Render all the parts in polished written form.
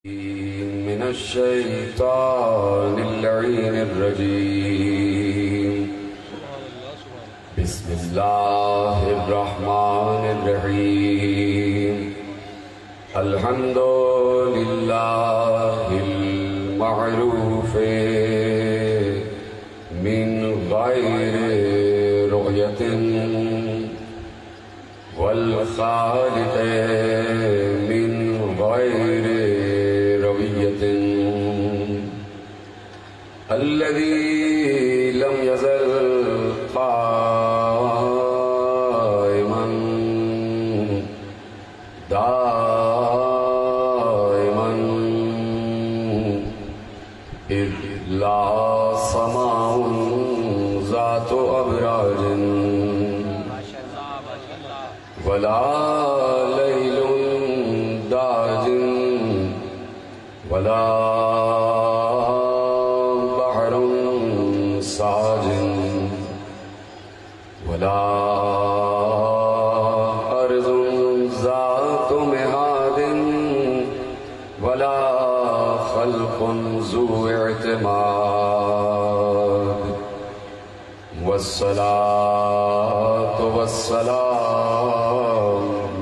من الشيطان اللعين الرجيم. بسم الله الرحمن الرحيم. الحمد لله المعروف من غير رؤية والخالق من غير الذي لم يزل قائما دائما إذ لا سماء ذات أبراج ولا ليل داج ولا ولا أرض ذات مهاد ولا خلق ذو اعتماد والصلاة والسلام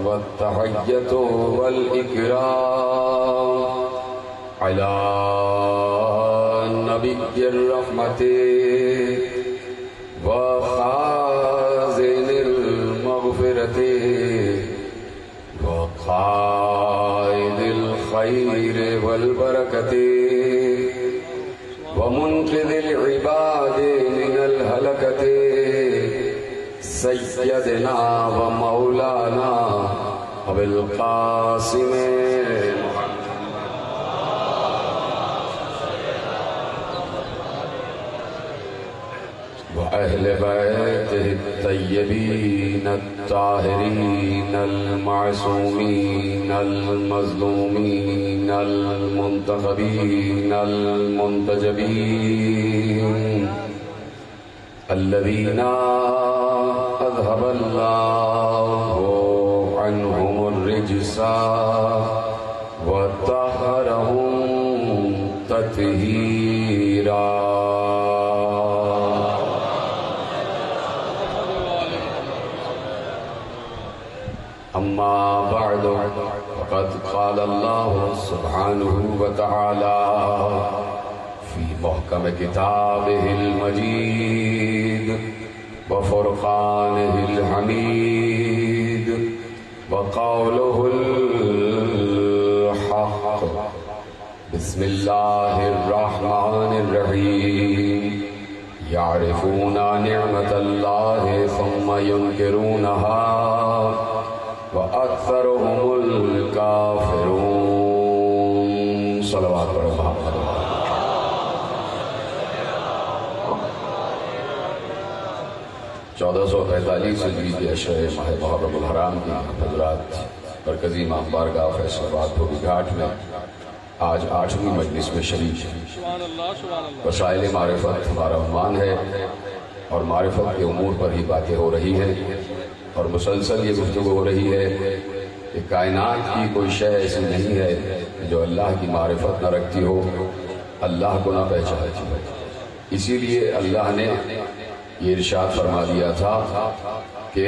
والتحية والإكرام على نبي الرحمة وقائد الخير والبركة ومنقذ العباد من الهلكة سيدنا ومولانا أبي القاسم وأهل بيته الطيبين الطاهرين المعصومين المظلومين المنتخبين المنتجبين الذين أذهب الله عنهم الرجس وطهرهم تطهيرا. أما بعد فقد قال الله سبحانه وتعالى في محكم كتابه المجيد وفرقانه الحميد وقوله الحق. بسم الله الرحمن الرحيم. يعرفون نعمة الله ثم ينكرونها وَأَكْثَرُهُمُ الْكَافِرُونَ. صلوات پڑھو محمد. 1445 ہجری کے اشرِ ماہ محرم الحرام کی حضرات مرکزی امام بارگاہ فیصل آباد دھوبی گھاٹ میں آج 8ویں مجلس میں شریک ہیں. وسائل معرفت ہمارا عنوان ہے اور معرفت کے امور پر ہی باتیں ہو رہی ہیں اور مسلسل یہ گفتگو ہو رہی ہے کہ کائنات کی کوئی شے ایسی نہیں ہے جو اللہ کی معرفت نہ رکھتی ہو، اللہ کو نہ پہچانتی ہو. اسی لیے اللہ نے یہ ارشاد فرما دیا تھا کہ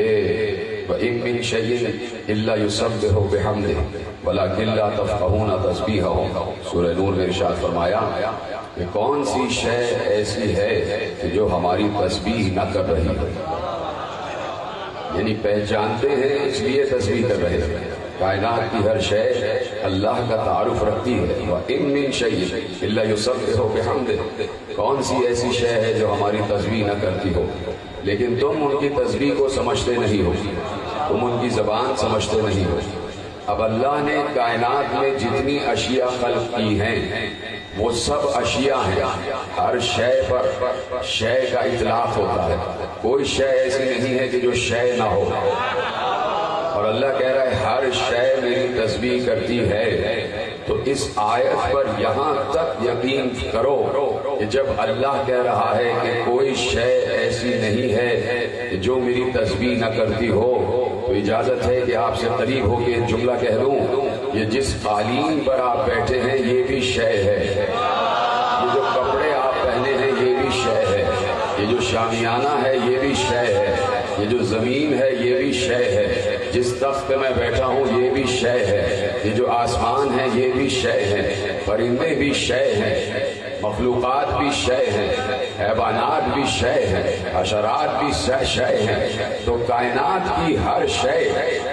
وَإِن مِّن شَيْءٍ إِلَّا يُسَبِّحُ بِحَمْدِهِ وَلَكِن لَّا تَفْقَهُونَ تَسْبِيحَهُمْ. سورہ نور میں ارشاد فرمایا کہ کون سی شے ایسی ہے کہ جو ہماری تسبیح نہ کر رہی ہے، یعنی پہچانتے ہیں اس لیے تسبیح کر رہے ہیں. کائنات کی ہر شے اللہ کا تعارف رکھتی ہے. وَإِن مِّن شَيْءٍ إِلَّا يُسَبِّحُ بِحَمْدِهِ. کون سی ایسی شے ہے جو ہماری تسبیح نہ کرتی ہو، لیکن تم ان کی تسبیح کو سمجھتے نہیں ہو، تم ان کی زبان سمجھتے نہیں ہو. اب اللہ نے کائنات میں جتنی اشیاء خلق کی ہیں وہ سب اشیاء ہیں. ہر شے پر شے کا اطلاق ہوتا ہے. کوئی شے ایسی نہیں ہے کہ جو شے نہ ہو. اور اللہ کہہ رہا ہے ہر شے میری تسبیح کرتی ہے. تو اس آیت پر یہاں تک یقین کرو کہ جب اللہ کہہ رہا ہے کہ کوئی شے ایسی نہیں ہے جو میری تسبیح نہ کرتی ہو، تو اجازت ہے کہ آپ سے قریب ہو کے جملہ کہہ دوں یہ جس قالین پر آپ بیٹھے ہیں یہ بھی شے ہے، یہ جو کپڑے آپ پہنے ہیں یہ بھی شے ہے، یہ جو شامیانہ ہے یہ بھی شے ہے، یہ جو زمین ہے یہ بھی شے ہے، جس تخت پہ میں بیٹھا ہوں یہ بھی شے ہے، یہ جو آسمان ہے یہ بھی شے ہے، پرندے بھی شے ہیں، مخلوقات بھی شے ہیں، حیوانات بھی شے ہیں، حشرات بھی شے ہیں۔ تو کائنات کی ہر شے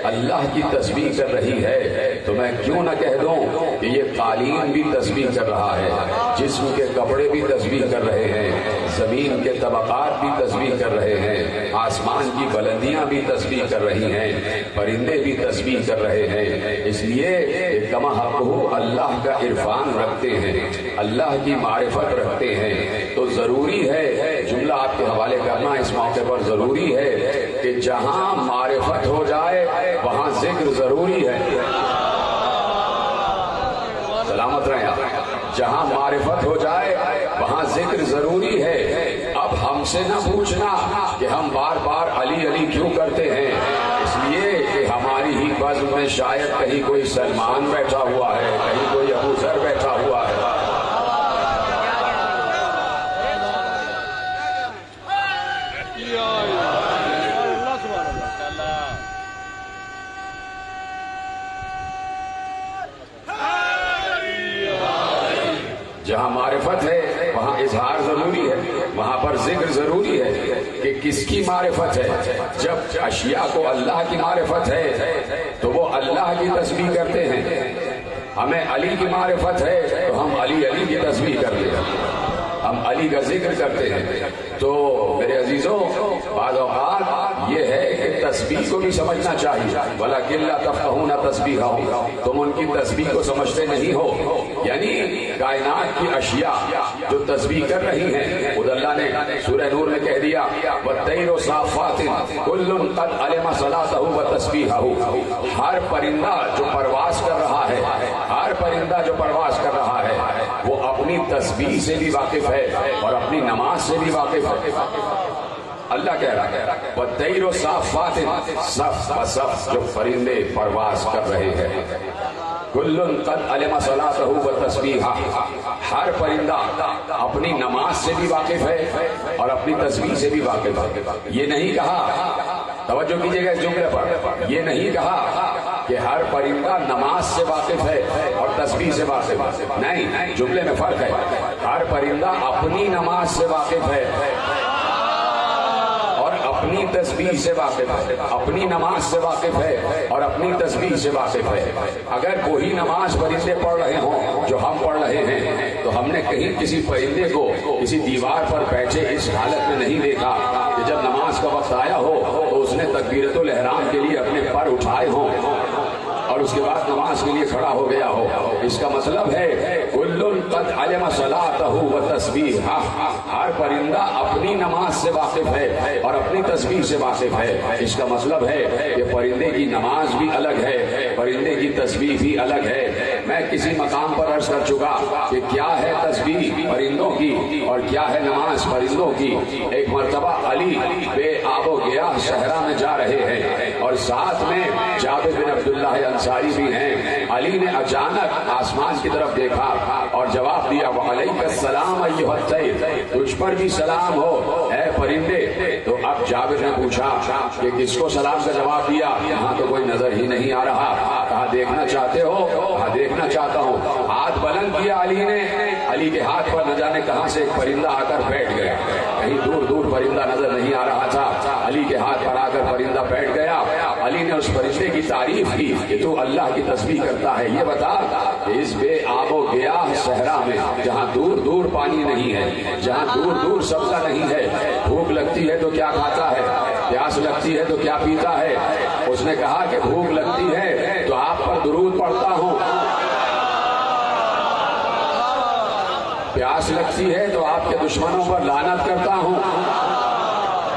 اللہ کی تسبیح کر رہی ہے، تو میں کیوں نہ کہہ دوں کہ یہ قالین بھی تسبیح کر رہا ہے، جسم کے کپڑے بھی تسبیح کر رہے ہیں، زمین کے طبقات بھی تسبیح کر رہے ہیں، آسمان کی بلندیاں بھی تسبیح کر رہی ہیں، پرندے بھی تسبیح کر رہے ہیں۔ اس لیے کما حقہ اللہ کا عرفان رکھتے ہیں، اللہ کی معرفت رکھتے ہیں، تو ضروری ہے، جملہ آپ کے حوالے کرنا اس موقع پر ضروری ہے کہ جہاں معرفت ہو جائے وہاں ذکر ضروری ہے۔ سلامت رہیں آپ، جہاں معرفت ہو جائے وہاں ذکر ضروری ہے۔ اب ہم سے نہ پوچھنا کہ ہم بار بار علی علی کیوں کرتے ہیں، اس لیے کہ ہماری ہی بزم میں شاید کہیں کوئی سلمان بیٹھا ہوا ہے، کہیں کوئی ابو ذر بیٹھا ہوا ہے۔ جہاں معرفت ہے وہاں اظہار ضروری ہے، وہاں پر ذکر ضروری ہے کہ کس کی معرفت ہے۔ جب اشیاء کو اللہ کی معرفت ہے تو وہ اللہ کی تسبیح کرتے ہیں، ہمیں علی کی معرفت ہے تو ہم علی علی کی تسبیح کرتے ہیں، ہم علی کا ذکر کرتے ہیں۔ تو میرے عزیزوں، بعض اوقات یہ ہے کہ تسبیح کو بھی سمجھنا چاہیے، وَلَكِنْ لَا تَفْقَهُونَ تَسْبِيحَهُمْ، تم ان کی تسبیح کو سمجھتے نہیں ہو، یعنی کائنات کی اشیاء جو تسبیح کر رہی ہیں، خود اللہ نے سورہ نور میں کہہ دیا وَالطَّيْرُ صَافَّاتٍ كُلٌّ قَدْ عَلِمَ صَلَاتَهُ وَتَسْبِيحَهُ، ہر پرندہ جو پرواز کر رہا ہے، ہر پرندہ جو پرواز کر رہا ہے وہ اپنی تسبیح سے بھی واقف ہے اور اپنی نماز سے بھی واقف ہے۔ اللہ کہہ رہا ہے وَالطَّيْرُ صَافَّاتٍ، صف بصف جو پرندے پرواز کر رہے ہیں، کُلٌّ قَدْ عَلِمَ صَلَاتَهُ وَتَسْبِيحَهُ، ہر پرندہ اپنی نماز سے بھی واقف ہے اور اپنی تسبیح سے بھی واقف ہے۔ یہ نہیں کہا، توجہ کیجیے گا اس جملے پر، یہ نہیں کہا کہ ہر پرندہ نماز سے واقف ہے اور تسبیح سے واقف ہے، نہیں، جملے میں فرق ہے۔ ہر پرندہ اپنی نماز سے واقف ہے اور اپنی تسبیح سے واقف ہے، اپنی نماز سے واقف ہے اور اپنی تسبیح سے واقف ہے۔ اگر وہی نماز پرندے پڑھ رہے ہوں جو ہم پڑھ رہے ہیں تو ہم نے کہیں کسی پرندے کو کسی دیوار پر بیٹھے اس حالت میں نہیں دیکھا کہ جب نماز کا وقت آیا ہو تو اس نے تکبیرۃ الاحرام کے لیے اپنے پر اٹھائے ہوں اور اس کے بعد نماز کے لیے کھڑا ہو گیا ہو۔ اس کا مطلب ہے کُلٌّ قَدْ عَلِمَ صَلَاتَهُ وَتَسْبِيحَهُ، ہر پرندہ اپنی نماز سے واقف ہے اور اپنی تسبیح سے واقف ہے۔ اس کا مطلب ہے کہ پرندے کی نماز بھی الگ ہے، پرندے کی تسبیح بھی الگ ہے۔ میں کسی مقام پر عرض کر چکا کہ کیا ہے تسبیح پرندوں کی اور کیا ہے نماز پرندوں کی۔ ایک مرتبہ علی بے آب و گیاہ صحرا میں جا رہے ہیں اور ساتھ میں جابر بن عبداللہ انصاری بھی ہیں۔ علی نے اچانک آسمان کی طرف دیکھا اور جواب دیا وعلیک السلام ایھا الطیر، تجھ پر بھی سلام ہو اے پرندے۔ تو اب جابر نے پوچھا کہ کس کو سلام کا جواب دیا؟ یہاں تو کوئی نظر ہی نہیں آ رہا۔ کہا دیکھنا چاہتے ہو؟ کہا دیکھنا چاہتا ہوں۔ ہاتھ بلند کیا علی نے، علی کے ہاتھ پر نہ جانے کہاں سے ایک پرندہ آ کر بیٹھ گیا، کہیں دور دور پرندہ نظر نہیں آ رہا تھا، علی کے ہاتھ پر آ کر پرندہ بیٹھ گیا۔ علی نے اس پرندے کی تعریف کی کہ تو اللہ کی تسبیح کرتا ہے، یہ بتا کہ اس بے آب و گیاہ صحرا میں جہاں دور دور پانی نہیں ہے، جہاں دور دور سبزہ نہیں ہے، بھوک لگتی ہے تو کیا کھاتا ہے، پیاس لگتی ہے تو کیا پیتا ہے؟ اس نے کہا کہ بھوک لگتی ہے تو آپ پر درود پڑھتا ہوں، پیاس لگتی ہے تو آپ کے دشمنوں پر لعنت کرتا ہوں۔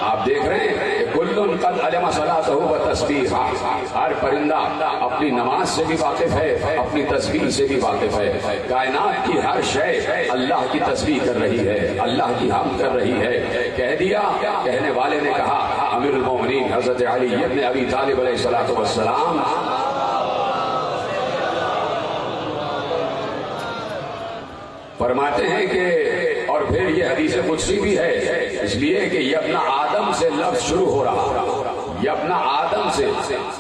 آپ دیکھ رہے ہیں کہ کُلٌّ قَدْ عَلِمَ صَلَاتَهُ وَتَسْبِيحَهُ، ہر پرندہ اپنی نماز سے بھی واقف ہے، اپنی تسبیح سے بھی واقف ہے۔ کائنات کی ہر شے اللہ کی تسبیح کر رہی ہے، اللہ کی حمد کر رہی ہے۔ کہہ دیا، کہنے والے نے کہا امیر المومنین حضرت علی ابن ابی طالب علیہ الصلوۃ والسلام فرماتے ہیں کہ اور پھر یہ حدیث قدسی بھی ہے، اس لیے کہ یہ اپنا آدم سے لفظ شروع ہو رہا ہے، یہ اپنا آدم سے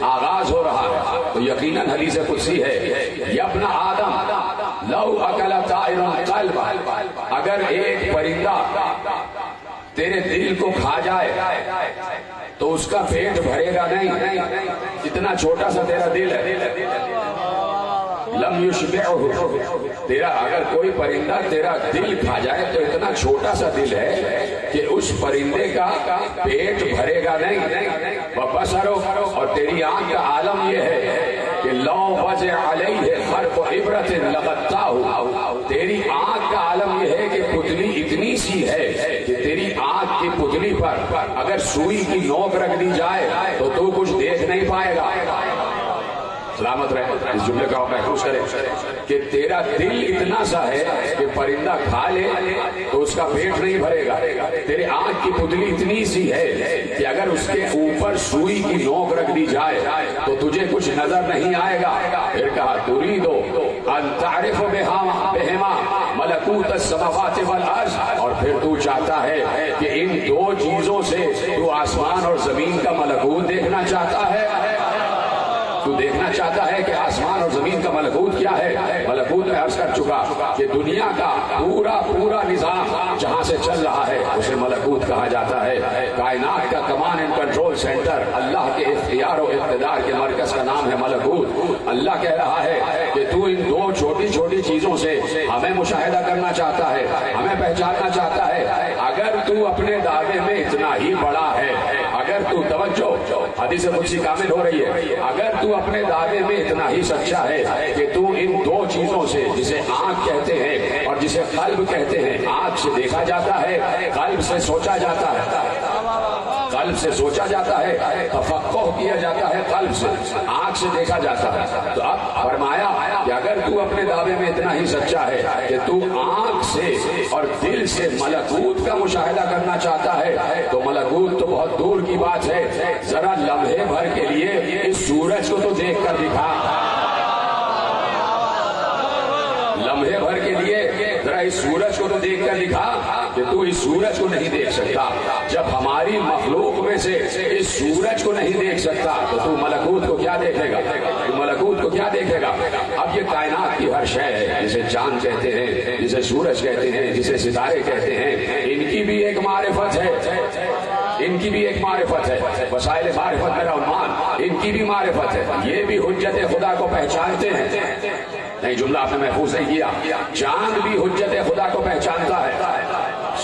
آغاز ہو رہا ہے، تو یقیناً حدیث قدسی ہے یہ اپنا آدم لو اکل طائر القلب، اگر ایک پرندہ تیرے دل کو کھا جائے تو اس کا پیٹ بھرے گا نہیں، اتنا چھوٹا سا تیرا دل ہے، لم یشبعہ، تیرا اگر کوئی پرندہ تیرا دل کھا جائے تو اتنا چھوٹا سا دل ہے کہ اس پرندے کا پیٹ بھرے گا نہیں، وبصرو، اور تیری آنکھ کا عالم یہ ہے کہ لو وضع علیہ خرق عبرت لغطاہ، تیری آنکھ کا عالم یہ ہے کہ پتلی اتنی سی ہے کہ تیری آنکھ کی پتلی پر اگر سوئی کی نوک رکھ دی جائے تو تو کچھ دیکھ نہیں پائے گا۔ سلامت رہے، اس جملے کا محفوظ کرے کہ تیرا دل اتنا سا ہے کہ پرندہ کھا لے تو اس کا پیٹ نہیں بھرے گا، تیرے آنکھ کی پتلی اتنی سی ہے کہ اگر اس کے اوپر سوئی کی نوک رکھ دی جائے تو تجھے کچھ نظر نہیں آئے گا۔ پھر کہا تریدو ان تعرف بہما ملکوت السماوات والارض، اور پھر تو چاہتا ہے کہ ان دو چیزوں سے تو آسمان اور زمین کا ملکوت دیکھنا چاہتا ہے، تو دیکھنا چاہتا ہے کہ آسمان اور زمین کا ملکوت کیا ہے۔ ملکوت میں عرض کر چکا کہ دنیا کا پورا نظام جہاں سے چل رہا ہے اسے ملکوت کہا جاتا ہے۔ کائنات کا کمان اینڈ کنٹرول سینٹر، اللہ کے اختیار و اقتدار کے مرکز کا نام ہے ملکوت۔ اللہ کہہ رہا ہے کہ تو ان دو چھوٹی چھوٹی چیزوں سے ہمیں مشاہدہ کرنا چاہتا ہے، ہمیں پہچاننا چاہتا ہے۔ اگر تو اپنے دعوے میں اتنا ہی بڑا ہے، اگر تو توجہ، حدیث قدسی کامل ہو رہی ہے، اگر تو اپنے دعوے میں اتنا ہی سچا ہے کہ تو ان دو چیزوں سے، جسے آنکھ کہتے ہیں اور جسے قلب کہتے ہیں، آنکھ سے دیکھا جاتا ہے، قلب سے سوچا جاتا ہے، قلب سے سوچا جاتا ہے، تفقہ کیا جاتا ہے، قلب سے، آنکھ سے دیکھا جاتا ہے۔ تو اب فرمایا کہ اگر تو اپنے دعوے میں اتنا ہی سچا ہے کہ تو آنکھ سے اور دل سے ملکوت کا مشاہدہ کرنا چاہتا ہے تو ملکوت تو بہت دور کی بات ہے، ذرا لمحے بھر کے لیے اس سورج کو تو دیکھ کر دکھا، لمحے بھر کے لیے ذرا اس سورج کو تو دیکھ کر دکھا کہ تو اس سورج کو نہیں دیکھ سکتا۔ جب ہماری مخلوق میں سے اس سورج کو نہیں دیکھ سکتا تو ملکوت کو کیا دیکھے گا، ملکوت کو کیا دیکھے گا۔ اب یہ کائنات کی ہر شے ہے، جسے چاند کہتے ہیں، جسے سورج کہتے ہیں، جسے ستارے کہتے ہیں، ان کی بھی ایک معرفت ہے، ان کی بھی ایک معرفت ہے، وسائل معرفت میرا عنوان، ان کی بھی معرفت ہے، یہ بھی حجت خدا کو پہچانتے ہیں۔ نہیں، جملہ آپ نے محفوظ نہیں کیا، چاند بھی حجت خدا کو پہچانتا ہے،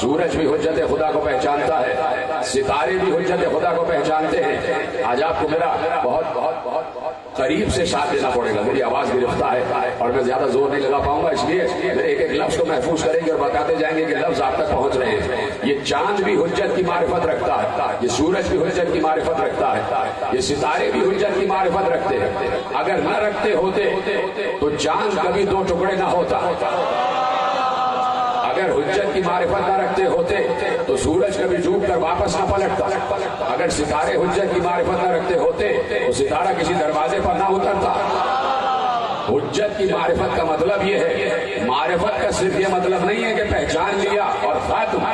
سورج بھی حجت خدا کو پہچانتا ہے، ستارے بھی حجت خدا کو پہچانتے ہیں۔ آج آپ کو میرا بہت بہت بہت قریب سے ساتھ دینا پڑے گا، میری آواز گرفتہ ہے اور میں زیادہ زور نہیں لگا پاؤں گا، اس لیے ایک ایک لفظ کو محفوظ کریں گے اور بتاتے جائیں گے کہ لفظ آپ تک پہنچ رہے ہیں۔ یہ چاند بھی حجت کی معرفت رکھتا ہے، یہ سورج بھی حجت کی معرفت رکھتا ہے، یہ ستارے بھی حجت کی معرفت رکھتے ہیں۔ اگر نہ رکھتے ہوتے تو چاند کبھی دو ٹکڑے نہ ہوتا، اگر حجت کی معرفت نہ رکھتے ہوتے تو سورج کبھی ڈوب کر واپس نہ پلٹتا، اگر ستارے حجت کی معرفت نہ رکھتے ہوتے تو ستارہ کسی دروازے پر نہ اترتا۔ حجت کی معرفت کا مطلب یہ ہے، معرفت کا صرف یہ مطلب نہیں ہے کہ پہچان لیا اور ختم،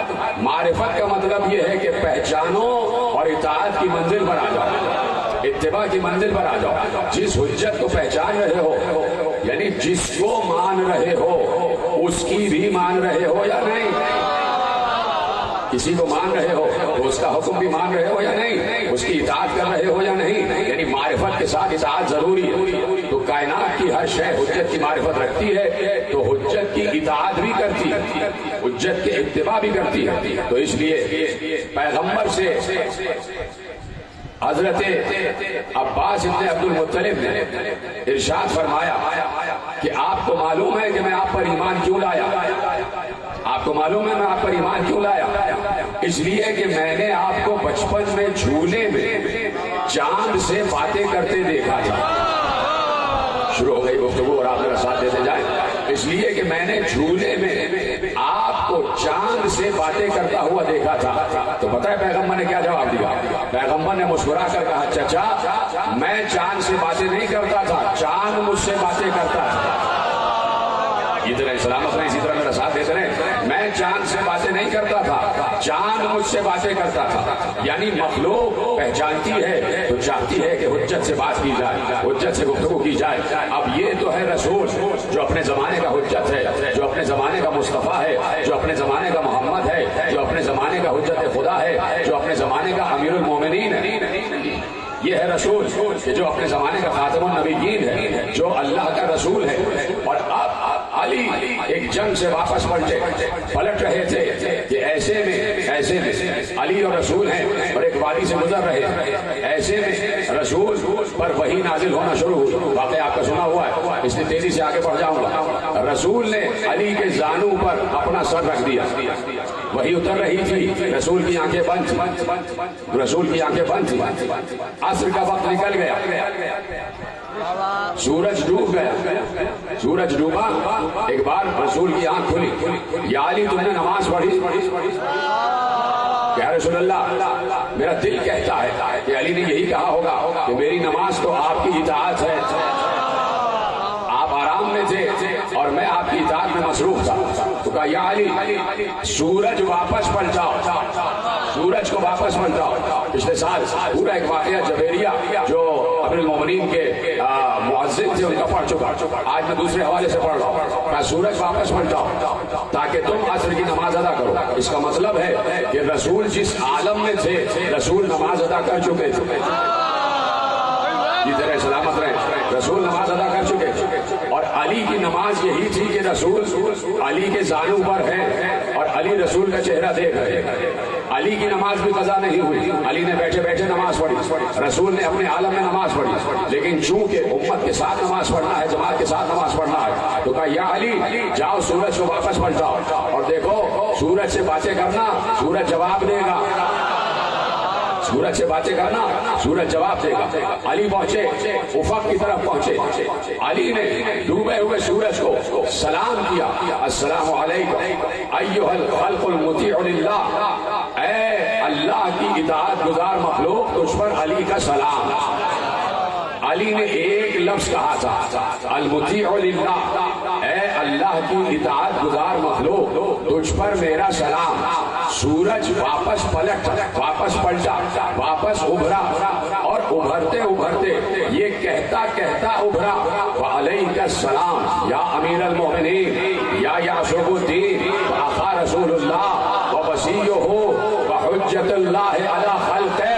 معرفت کا مطلب یہ ہے کہ پہچانو اور اطاعت کی منزل پر آ جاؤ، اتباع کی منزل پر آ جاؤ۔ جس حجت کو پہچان رہے ہو، یعنی جس کو مان رہے ہو اس کی بھی مان رہے ہو یا نہیں، کسی کو مان رہے ہو تو اس کا حکم بھی مان رہے ہو یا نہیں، اس کی اطاعت کر رہے ہو یا نہیں، یعنی معرفت کے ساتھ اطاعت ضروری ہے۔ تو کائنات کی ہر شے حجت کی معرفت رکھتی ہے تو حجت کی اطاعت بھی کرتی ہے، حجت کے اتباع بھی کرتی ہے۔ تو اس لیے پیغمبر سے حضرت عباس ابن عبد المطلب نے ارشاد فرمایا کہ آپ کو معلوم ہے کہ میں آپ پر ایمان کیوں لایا، آپ کو معلوم ہے میں آپ پر ایمان کیوں لایا، اس لیے کہ میں نے آپ کو بچپن میں جھولے میں چاند سے باتیں کرتے دیکھا تھا۔ شروع ہو گئی گفتگو اور آپ میرا ساتھ دیتے جائیں۔ اس لیے کہ میں نے جھولے میں آپ کو چاند سے باتیں کرتا ہوا دیکھا تھا۔ تو پتہ ہے پیغمبر نے کیا جواب دیا؟ پیغمبر نے مسکرا کر کہا، چچا میں چاند سے باتیں نہیں کرتا تھا، چاند مجھ سے باتیں کرتا تھا۔ یہ طرح سلامت رہے، اسی طرح میرا ساتھ دیتے رہے۔ میں چاند سے باتیں نہیں کرتا تھا، چاند مجھ سے باتیں کرتا تھا۔ یعنی مخلوق پہچانتی ہے تو چاہتی ہے کہ حجت سے بات کی جائے، حجت سے گفتگو کی جائے۔ اب یہ تو ہے رسول جو اپنے زمانے کا حجت ہے، جو اپنے زمانے کا مصطفیٰ ہے، جو اپنے زمانے کا محمد ہے، جو اپنے زمانے کا حجت خدا ہے، جو اپنے زمانے کا امیر المومنین ہے۔ یہ ہے رسول کہ جو اپنے زمانے کا خاتم النبیین ہے، جو اللہ کا رسول ہے۔ اور اب علی ایک جنگ سے واپس پلٹ رہے تھے کہ ایسے میں علی اور رسول ہیں اور ایک وادی سے گزر رہے، ایسے میں رسول پر وحی نازل ہونا شروع ہوئی۔ واقعہ آپ کا سنا ہوا ہے، اس لیے تیزی سے آگے بڑھ جاؤں گا۔ رسول نے علی کے زانو پر اپنا سر رکھ دیا، وہی اتر رہی تھی، رسول کی آنکھیں بند تھی، رسول کی آنکھیں بند تھی۔ عصر کا وقت نکل گیا، سورج ڈوب گیا، سورج ڈوبا، ایک بار رسول کی آنکھ کھلی، یا علی تم نے نماز پڑھی؟ یا رسول اللہ میرا دل کہتا ہے کہ علی نے یہی کہا ہوگا کہ میری نماز تو آپ کی اطاعت ہے، آپ آرام میں تھے اور میں آپ کی اطاعت میں مصروف تھا۔ تو کہا یا علی سورج واپس پلٹاؤ، سورج کو واپس پلٹاؤ۔ پچھلے سال پورا ایک واقعہ جبیریہ جو امیر المومنین کے مؤذن تھے ان کا پڑھ چکا، آج میں دوسرے حوالے سے پڑھ رہا ہوں۔ کہا سورج واپس پلٹاؤ تاکہ تم عصر کی نماز ادا کرو۔ اس کا مطلب ہے کہ رسول جس عالم میں تھے رسول نماز ادا کر چکے تھے۔ جس طرح سلامت رہے، رسول نماز ادا کر چکے اور علی کی نماز یہی تھی کہ رسول علی کے زانو پر ہے اور علی رسول کا چہرہ دیکھ رہے۔ علی کی نماز بھی قضا نہیں ہوئی، علی نے بیٹھے بیٹھے نماز پڑھی، رسول نے اپنے عالم میں نماز پڑھی، لیکن چونکہ امت کے ساتھ نماز پڑھنا ہے، جماعت کے ساتھ نماز پڑھنا ہے، تو کہا یا علی جاؤ سورج کو واپس پلٹاؤ اور دیکھو سورج سے باتیں کرنا، سورج جواب دے گا، سورج سے باتیں کرنا، سورج جواب دے گا۔ علی پہنچے، افق کی طرف پہنچے، علی نے ڈوبے ہوئے سورج کو سلام کیا، السلام علیکم ایھا الخلق المطیع للہ، اے اللہ کی اطاعت گزار مخلوق تجھ پر علی کا سلام۔ علی نے ایک لفظ کہا تھا المطیع للہ، اے اللہ کی اطاعت گزار مخلوق تجھ پر میرا سلام۔ سورج واپس پلٹا، واپس ابھرا اور ابھرتے ابھرتے یہ کہتا ابھرا وعلیک السلام یا امیر المومنین یا یعصب الدین اخا رسول اللہ ووصیہ وحجت اللہ علی خلقہ۔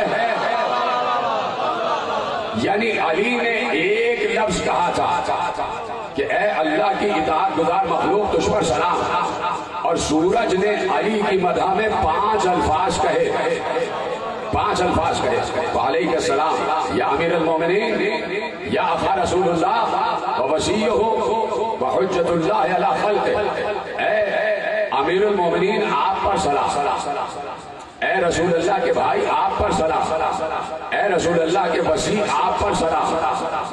یعنی علی نے ایک لفظ کہا تھا کہ اے اللہ کی اطاعت گزار مخلوق تجھ پر سلام، اور سورج نے علی کی مدح میں 5 الفاظ کہے، 5 الفاظ کہے، وعلیک السلام یا امیر المومنین یا اخا رسول اللہ ووصیہ وحجت اللہ علی خلقہ۔ اے امیر المومنین آپ پر سلام، اے رسول اللہ کے بھائی آپ پر سلام، اے رسول اللہ کے وسیع آپ پر سلام،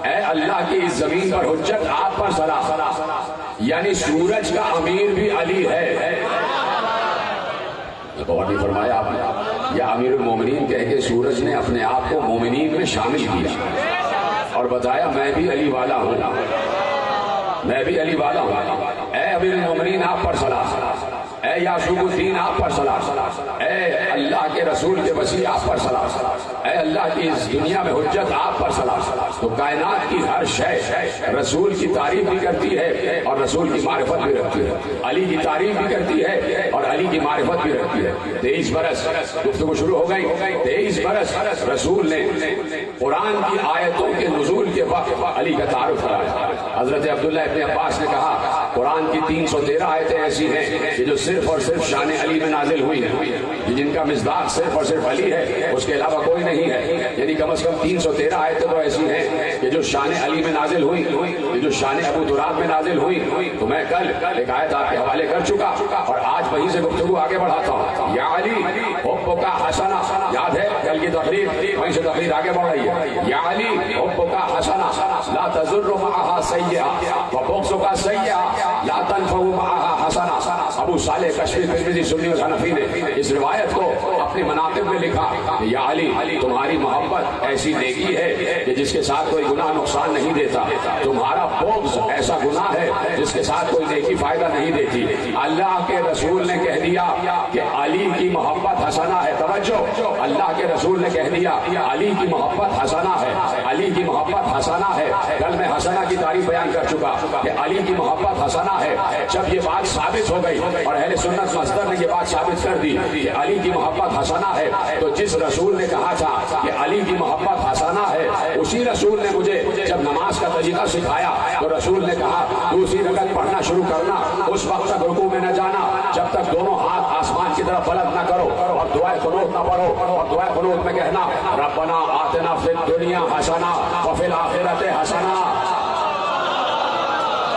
اے اللہ کی اس زمین پر حجت آپ پر سلام۔ یعنی سورج کا امیر بھی علی ہے۔ غور بھی فرمایا آپ نے، یا امیر المومنین کہہ کے سورج نے اپنے آپ کو مومنین میں شامل کیا اور بتایا میں بھی علی والا ہوں، میں بھی علی والا ہوں۔ اے امیر المومنین آپ پر سلام، اے یعصب الدین آپ پر سلام، اے اللہ کے رسول کے وسیع آپ پر سلام، اے اللہ کی اس دنیا میں حجت آپ پر سلام۔ تو کائنات کی ہر شے رسول کی تعریف بھی کرتی ہے اور رسول کی معرفت بھی رکھتی ہے، علی کی تعریف بھی کرتی ہے اور علی کی معرفت بھی رکھتی ہے۔ 23 برس گفتگو شروع ہو گئی، 23 برس رسول نے قرآن کی آیتوں کے نزول کے وقت علی کا تعارف کرایا۔ حضرت عبداللہ ابن عباس نے کہا قرآن کی 313 آیتیں ایسی ہیں کہ جو صرف اور صرف شان علی میں نازل ہوئی ہیں، جن کا مصداق صرف اور صرف علی ہے، اس کے علاوہ کوئی نہیں ہے۔ یعنی کم از کم 313 آیتیں تو ایسی ہیں کہ جو شان علی میں نازل ہوئی، جو شان ابو تراب میں نازل ہوئی۔ تو میں کل ایک آیت آپ کے حوالے کر چکا اور آج وہیں سے گفتگو آگے بڑھاتا ہوں۔ یا علی حبک حسنہ، یاد ہے کل کی تقریر، وہیں سے تقریر آگے بڑھ رہی ہے۔ یا علی حبک حسنہ لا تضر معها سیئہ وبغضک سیئہ لا تنفع معها حسنہ۔ ابو صالح کشفی ترمذی سنی اور حنفی نے اس روایت کو اپنے مناقب میں لکھا کہ یا علی تمہاری محبت ایسی نیکی ہے کہ جس کے ساتھ کوئی گناہ نقصان نہیں دیتا، تمہارا بغض ایسا گناہ ہے جس کے ساتھ کوئی نیکی فائدہ نہیں دیتی۔ اللہ کے رسول نے کہہ دیا کہ علی کی محبت حسنہ ہے، توجہ، اللہ کے رسول نے کہہ دیا علی کی محبت حسنہ ہے، علی کی محبت حسنہ ہے۔ کل میں حسنہ کی تعریف بیان کر چکا کہ علی کی محبت حسنہ ہے۔ جب یہ بات ثابت ہو گئی اور اہل سنت مصدر نے یہ بات ثابت کر دی کہ علی کی محبت حسنہ ہے، تو جس رسول نے کہا تھا کہ علی کی محبت حسنہ ہے، اسی رسول نے مجھے جب نماز کا طریقہ سکھایا تو رسول نے کہا دوسری رکعت پڑھنا شروع کرنا، اس وقت تک رکوع میں نہ جانا جب تک دونوں ہاتھ آسمان کی طرف بلند نہ کرو، اور دعائے قنوت نہ پڑھو، اور دعائے قنوت میں کہنا ربنا آتنا فی الدنیا حسنہ وفی الآخرۃ حسنہ۔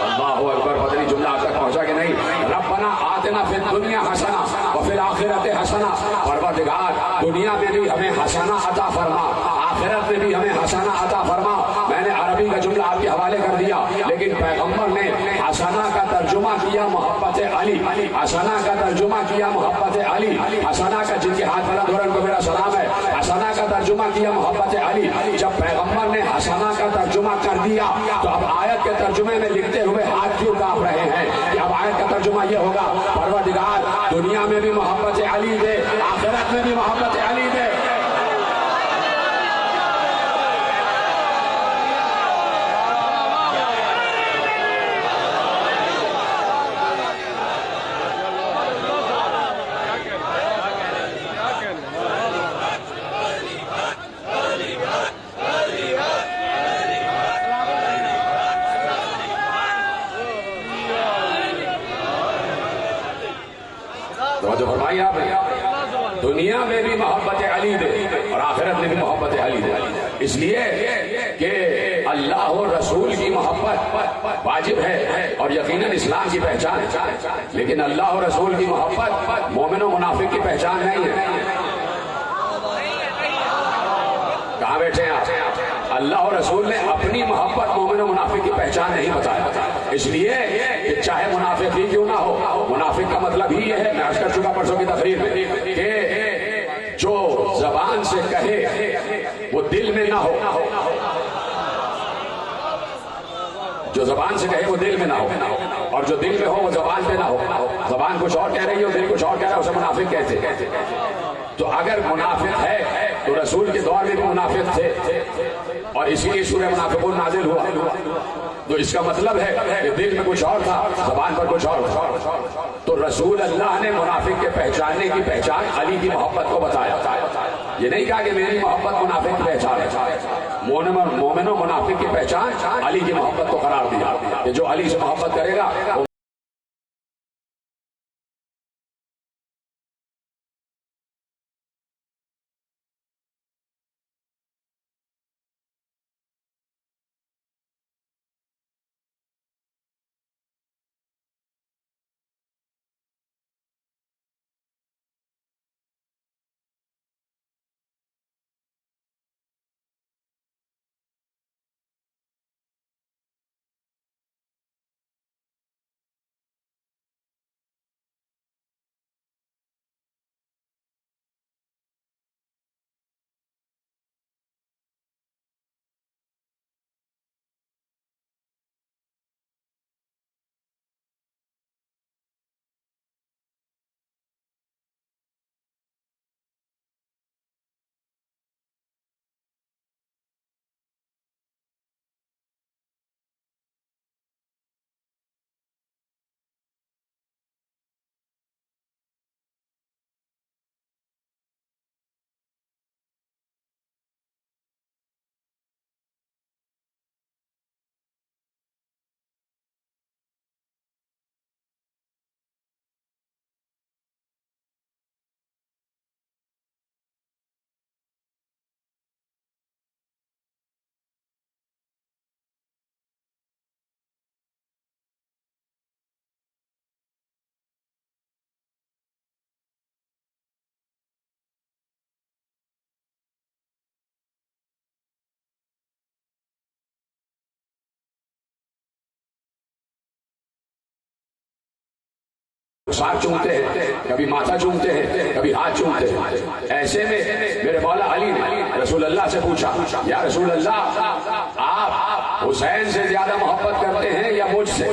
اللہ اکبر، پتہ نہیں جملہ آپ تک پہنچا کہ نہیں؟ ربنا آتنا فی الدنیا حسنہ وفی الآخرۃ حسنہ، پروردگار دنیا میں بھی ہمیں حسنہ عطا فرما، آخرت میں بھی ہمیں حسنہ عطا فرما۔ میں نے عربی کا جملہ آپ کے حوالے کر دیا، لیکن پیغمبر نے حسنہ کا ترجمہ کیا محبت علی، حسنہ کا ترجمہ کیا محبت علی، حسنہ کا، جن کے ہاتھ بلند ہو رہے ان کو میرا سلام ہے، حسنہ کا ترجمہ کیا محبت علی۔ جب پیغمبر نے حسنہ کا ترجمہ کر دیا تو اب آیت کے ترجمے میں لکھتے ہوئے ہاتھ کیوں کانپ رہے ہیں؟ کہ اب آیت کا ترجمہ یہ ہوگا پروردگار دنیا میں بھی محبت علی دے، آخرت میں بھی محبت علی دے۔ جو فرمائی آپ نے دنیا میں بھی محبت علی دے اور آخرت میں بھی محبت علی دے، اس لیے کہ اللہ اور رسول کی محبت واجب ہے اور یقیناً اسلام کی پہچان ہے، لیکن اللہ اور رسول کی محبت مومن و منافق کی پہچان نہیں ہے۔ کہاں بیٹھے ہیں آپ؟ اللہ اور رسول نے اپنی محبت مومن و منافق کی پہچان نہیں بتایا، اس لیے کہ چاہے منافق ہی کیوں نہ ہو، منافق کا مطلب ہی یہ ہے، میں عرض کر چکا پرسوں کی تقریر میں، کہ جو زبان سے کہے وہ دل میں نہ ہو، جو زبان سے کہے وہ دل میں نہ ہو، اور جو دل میں ہو وہ زبان پہ نہ ہو۔ زبان کچھ اور کہہ رہی ہے اور دل کچھ اور کہہ رہا ہے، اسے منافق کہتے ہیں۔ تو اگر منافق ہے تو رسول کے دور میں بھی منافق تھے، اور اسی لیے سورہ منافقون نازل ہوا، تو اس کا مطلب ہے کہ دل میں کچھ اور تھا، زبان پر کچھ اور تھا۔ تو رسول اللہ نے منافق کے پہچاننے کی پہچان علی کی محبت کو بتایا، یہ نہیں کہا کہ میری محبت منافق کی پہچان ہے، مومن و منافق کی پہچان علی کی محبت کو قرار دیا کہ جو علی سے محبت کرے گا سار چومتے ہیں، کبھی ماتھا چومتے ہیں، کبھی ہاتھ چومتے ہیں۔ ایسے میں میرے مولا علی نے رسول اللہ سے پوچھا، یا رسول اللہ آپ حسین سے زیادہ محبت کرتے ہیں یا مجھ سے؟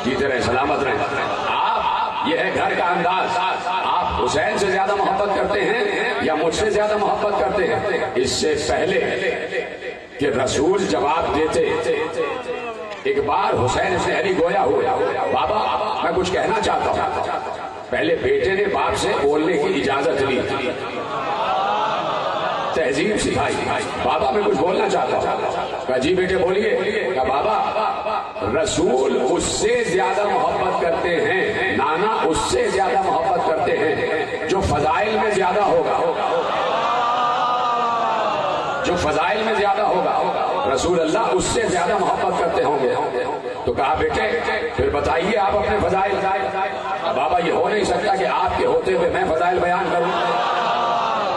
جیتے رہے، سلامت رہے آپ، یہ ہے گھر کا انداز۔ آپ حسین سے زیادہ محبت کرتے ہیں یا مجھ سے زیادہ محبت کرتے ہیں؟ اس سے پہلے کہ رسول جواب دیتے، ایک بار حسین سے علی گویا ہوا، بابا میں کچھ کہنا چاہتا ہوں۔ پہلے بیٹے نے باپ سے بولنے کی اجازت لی، تہذیب سکھائی، بابا میں کچھ بولنا چاہتا ہوں۔ کہا جی بیٹے بولیے۔ کہا بابا رسول اس سے زیادہ محبت کرتے ہیں، نانا اس سے زیادہ محبت کرتے ہیں جو فضائل میں زیادہ ہوگا، جو فضائل میں زیادہ ہوگا رسول اللہ اس سے زیادہ محبت کرتے ہوں گے۔ تو کہا بیٹے پھر بتائیے آپ اپنے فضائل۔ بابا یہ ہو نہیں سکتا کہ آپ کے ہوتے ہوئے میں فضائل بیان کروں،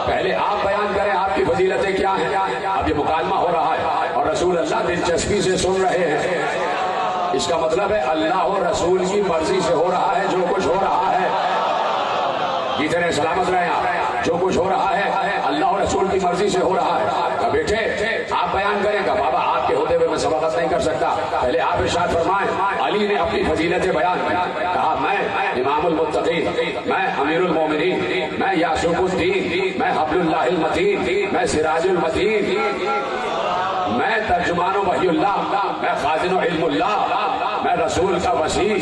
پہلے آپ بیان کریں آپ کی فضیلتیں کیا ہیں۔ اب یہ مکالمہ ہو رہا ہے اور رسول اللہ دلچسپی سے سن رہے ہیں، اس کا مطلب ہے اللہ اور رسول کی مرضی سے ہو رہا ہے جو کچھ ہو رہا ہے۔ جتنے سلامت رہے آپ، جو کچھ ہو رہا ہے اللہ اور رسول کی مرضی سے ہو رہا ہے۔ کہا بیٹے آپ بیان کریں گا، بابا آپ کے ہوتے ہوئے میں سبقت نہیں کر سکتا، پہلے آپ ارشاد فرمائیں۔ علی نے اپنی فضیلتیں بیان کی، کہا میں امام المتقین، میں امیر المومنین، میں یاسوف الدین، میں حبل اللہ المتین، میں سراج المتین، میں ترجمان وحی اللہ، میں خازن علم اللہ، میں رسول کا وسیع،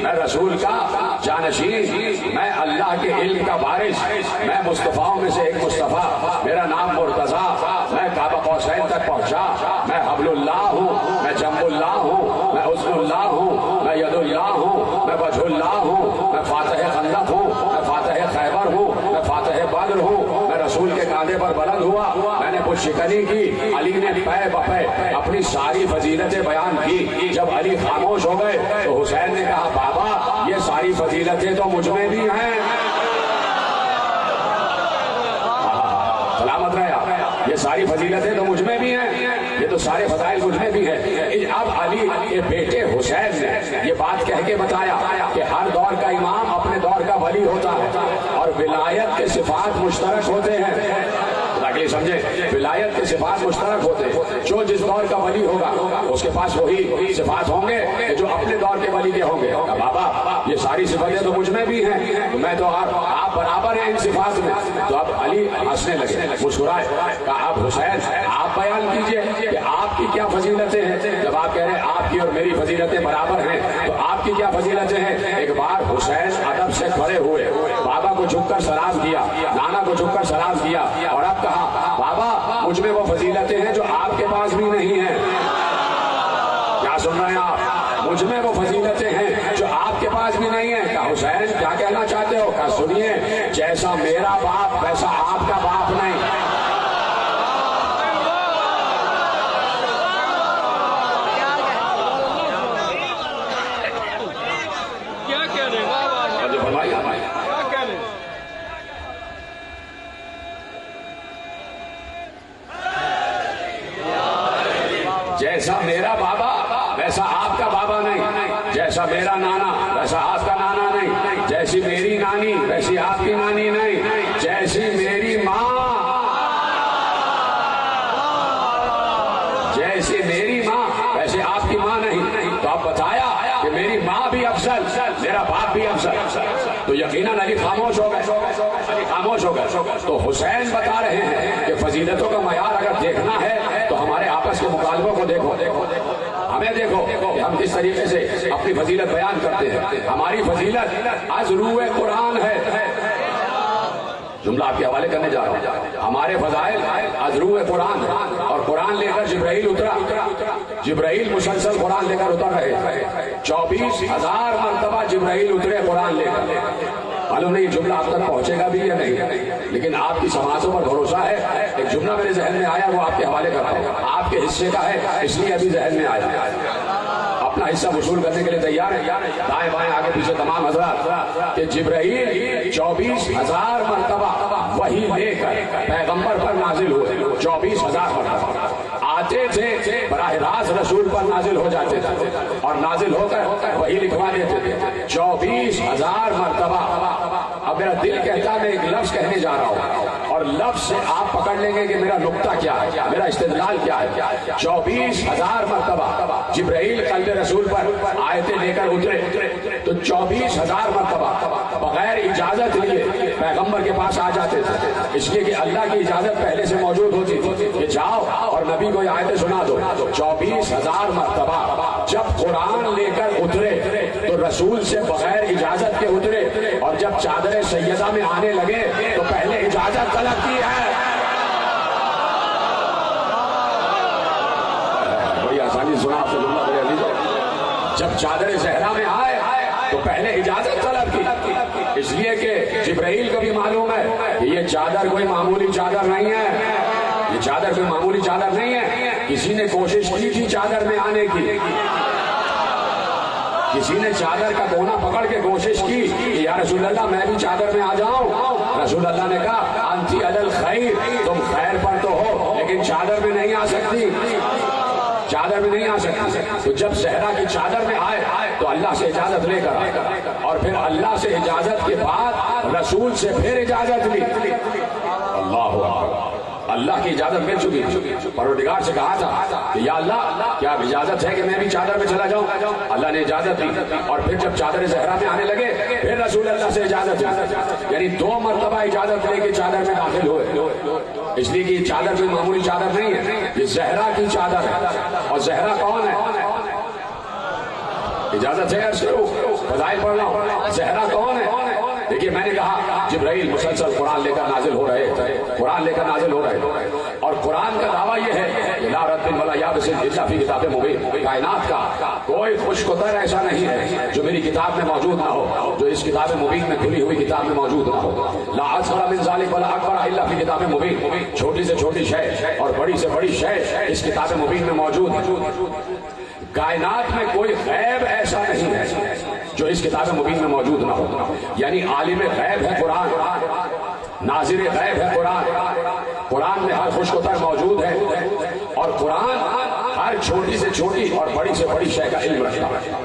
میں رسول کا جانشین، میں اللہ کے علم کا وارث، میں مصطفیٰ میں سے ایک مصطفیٰ، میرا نام مرتضیٰ، میں کعبہ قوسین تک پہنچا، میں حبل اللہ ہوں، میں جنب اللہ ہوں، میں حسن اللہ ہوں، میں ید اللہ ہوں، میں وجہ اللہ ہوں، میں فاتح خندق ہوں، میں فاتح خیبر ہوں، میں فاتح بدر ہوں، میں رسول کے کاندھے پر بلند ہوا، میں نے کچھ شکنی کی۔ علی نے پے بپے اپنی ساری فضیلتیں بیان کی۔ جب علی خاموش ہو گئے تو حسین نے کہا بابا یہ ساری فضیلتیں تو مجھ میں بھی ہیں۔ سلامت رہے آپ، یہ ساری فضیلتیں تو مجھ میں بھی ہیں، یہ تو سارے فضائل مجھ میں بھی ہیں۔ اب علی کے بیٹے حسین نے یہ بات کہہ کے بتایا کہ ہر دور کا امام اپنے دور کا ولی ہوتا ہے اور ولایت کے صفات مشترک ہوتے ہیں، تاکہ سمجھے ولایت کے صفات مشترک ہوتے ہیں۔ جو جس دور کا ولی ہوگا اس کے پاس وہی صفات ہوں گے جو اپنے دور کے ولی کے ہوں گے۔ بابا یہ ساری صفاتیں تو مجھ میں بھی ہیں، میں تو آپ برابر ہیں ان صفات میں۔ تو اب علی ہنسنے لگے، مسکرائے، کہا اب حسین آپ بیان کیجئے کہ آپ کی کیا فضیلتیں ہیں۔ جب آپ کہہ رہے ہیں آپ کی اور میری فضیلتیں برابر ہیں تو آپ کی کیا فضیلتیں ہیں۔ ایک بار حسین ادب سے کھڑے ہوئے، بابا کو جھک کر سلام کیا، نانا کو جھک کر سلام کیا، اور اب کہا بابا مجھ میں وہ فضیلتیں ہیں جو آپ کے پاس بھی نہیں ہیں۔ کیا سن رہے ہیں آپ، مجھ میں وہ فضیلتیں ہیں جو آپ کے پاس بھی نہیں ہیں۔ کہا حسین کیا کہنا چاہتے ہو۔ کہا سنیے، جیسا میرا باپ ویسا آپ کا باپ نہیں۔ جیسا میرا بابا ویسا آپ کا بابا نہیں، جیسا میرا نانا ویسا آپ کا نانا نہیں، جیسی میری نانی ویسی آپ کی نانی نہیں، جیسی میری ماں جیسی میری ماں ویسے آپ کی ماں نہیں۔ تو آپ بتایا کہ میری ماں بھی افضل، میرا باپ بھی افضل، تو یقیناً علی خاموش ہو گئے، علی خاموش ہو گئے۔ تو حسین بتا رہے ہیں کہ فضیلتوں کا معیار اگر دیکھنا ہے تو ہمارے آپس کے مطالبوں کو دیکھو، ہمیں دیکھو کہ ہم کس طریقے سے اپنی فضیلت بیان کرتے ہیں۔ ہماری فضیلت از روح قرآن ہے، جملہ آپ کے حوالے کرنے جا رہا ہوں۔ ہمارے فضائل از روح قرآن، اور قرآن لے کر جبرائیل اترا، جبرائیل مسلسل قرآن لے کر اتر رہے، 24,000 مرتبہ جبرائیل اترے قرآن لے کر۔ معلوم نہیں یہ جملہ آپ تک پہنچے گا بھی یا نہیں، لیکن آپ کی سماعتوں پر بھروسہ ہے۔ ایک جملہ میرے ذہن میں آیا، وہ آپ کے حوالے کرتا ہوں، آپ کے حصے کا ہے اس لیے ابھی ذہن میں آیا۔ اپنا حصہ وصول کرنے کے لیے تیار ہے، دائیں بائیں آگے پیچھے تمام حضرات، کہ جبرائیل 24,000 مرتبہ وحی لے کر پیغمبر پر نازل ہوئے، 24,000 مرتبہ آتے تھے، براہ راست رسول پر نازل ہو جاتے تھے اور نازل ہو کر وہی لکھوا دیتے تھے 24,000 مرتبہ. اب میرا دل کہتا ہے میں ایک لفظ کہنے جا رہا ہوں اور لفظ سے آپ پکڑ لیں گے کہ میرا نقطہ کیا ہے, میرا استدلال کیا ہے. 24,000 مرتبہ جبرائیل قلب رسول پر آیتیں لے کر اترے تو 24,000 مرتبہ بغیر اجازت لیے پیغمبر کے پاس آ جاتے تھے, اس لیے کہ اللہ کی اجازت پہلے سے موجود ہوتی تھی کہ جاؤ اور نبی کو یہ آیتیں سنا دو. 24,000 مرتبہ جب قرآن لے کر اترے تو رسول سے بغیر اجازت کے اترے, اور جب چادر سیدہ میں آنے لگے تو پہلے اجازت طلب کی ہے. بڑی آسانی سنا آپ سے. جب چادر زہرا میں آئے تو پہلے اجازت طلب کی, اس لیے کہ جبرائیل کو بھی معلوم ہے کہ یہ چادر کوئی معمولی چادر نہیں ہے, یہ چادر کوئی معمولی چادر نہیں ہے. کسی نے کوشش کی تھی چادر میں آنے کی, کسی نے چادر کا کونا پکڑ کے کوشش کی کہ یا رسول اللہ میں بھی چادر میں آ جاؤں. رسول اللہ نے کہا انتی علی الخیر, تم خیر پر تو ہو لیکن چادر میں نہیں آ سکتی, چادر میں نہیں آ سکتی. تو جب صحرا کی چادر میں آئے تو اللہ سے اجازت لے کر آئے, اور پھر اللہ سے اجازت کے بعد رسول سے پھر اجازت لی. اللہ اکبر, اللہ کی اجازت مل چکی تھی. پروردگار سے کہا تھا کہ یا اللہ کیا اجازت ہے کہ میں بھی چادر میں چلا جاؤں؟ اللہ نے اجازت دی, اور پھر جب چادر زہرا میں آنے لگے پھر رسول اللہ سے اجازت دی, یعنی 2 مرتبہ اجازت لے کے چادر میں داخل ہوئے. اس لیے کہ یہ چادر کوئی معمولی چادر نہیں ہے, یہ زہرا کی چادر ہے. اور زہرا کون ہے؟ اجازت ہے فضائل پڑھ رہا ہوں. زہرا کون ہے؟ دیکھیے میں نے کہا جبرائیل مسلسل قرآن لے کر نازل ہو رہے تھے, قرآن لے کر نازل ہو رہے تھے, اور قرآن کا دعویٰ یہ ہے لا رد ولا یابس الا فی کتاب مبین. کائنات کا کوئی خوش قدر ایسا نہیں ہے جو میری کتاب میں موجود نہ ہو, جو اس کتاب مبین میں کھلی ہوئی کتاب میں موجود نہ ہو. لا اصغر من ذلک ولا اکبر الا فی کتاب مبین. چھوٹی سے چھوٹی شے اور بڑی سے بڑی شے اس کتاب مبین میں موجود ہے. کائنات میں کوئی غیب ایسا نہیں ہے جو اس کتاب مبین میں موجود نہ ہو. یعنی عالم غیب ہے قرآن, ناظر غیب ہے قرآن, قرآن میں ہر خوش قدر موجود ہے, اور قرآن ہر چھوٹی سے چھوٹی اور بڑی سے بڑی شے کا علم رکھتا ہے.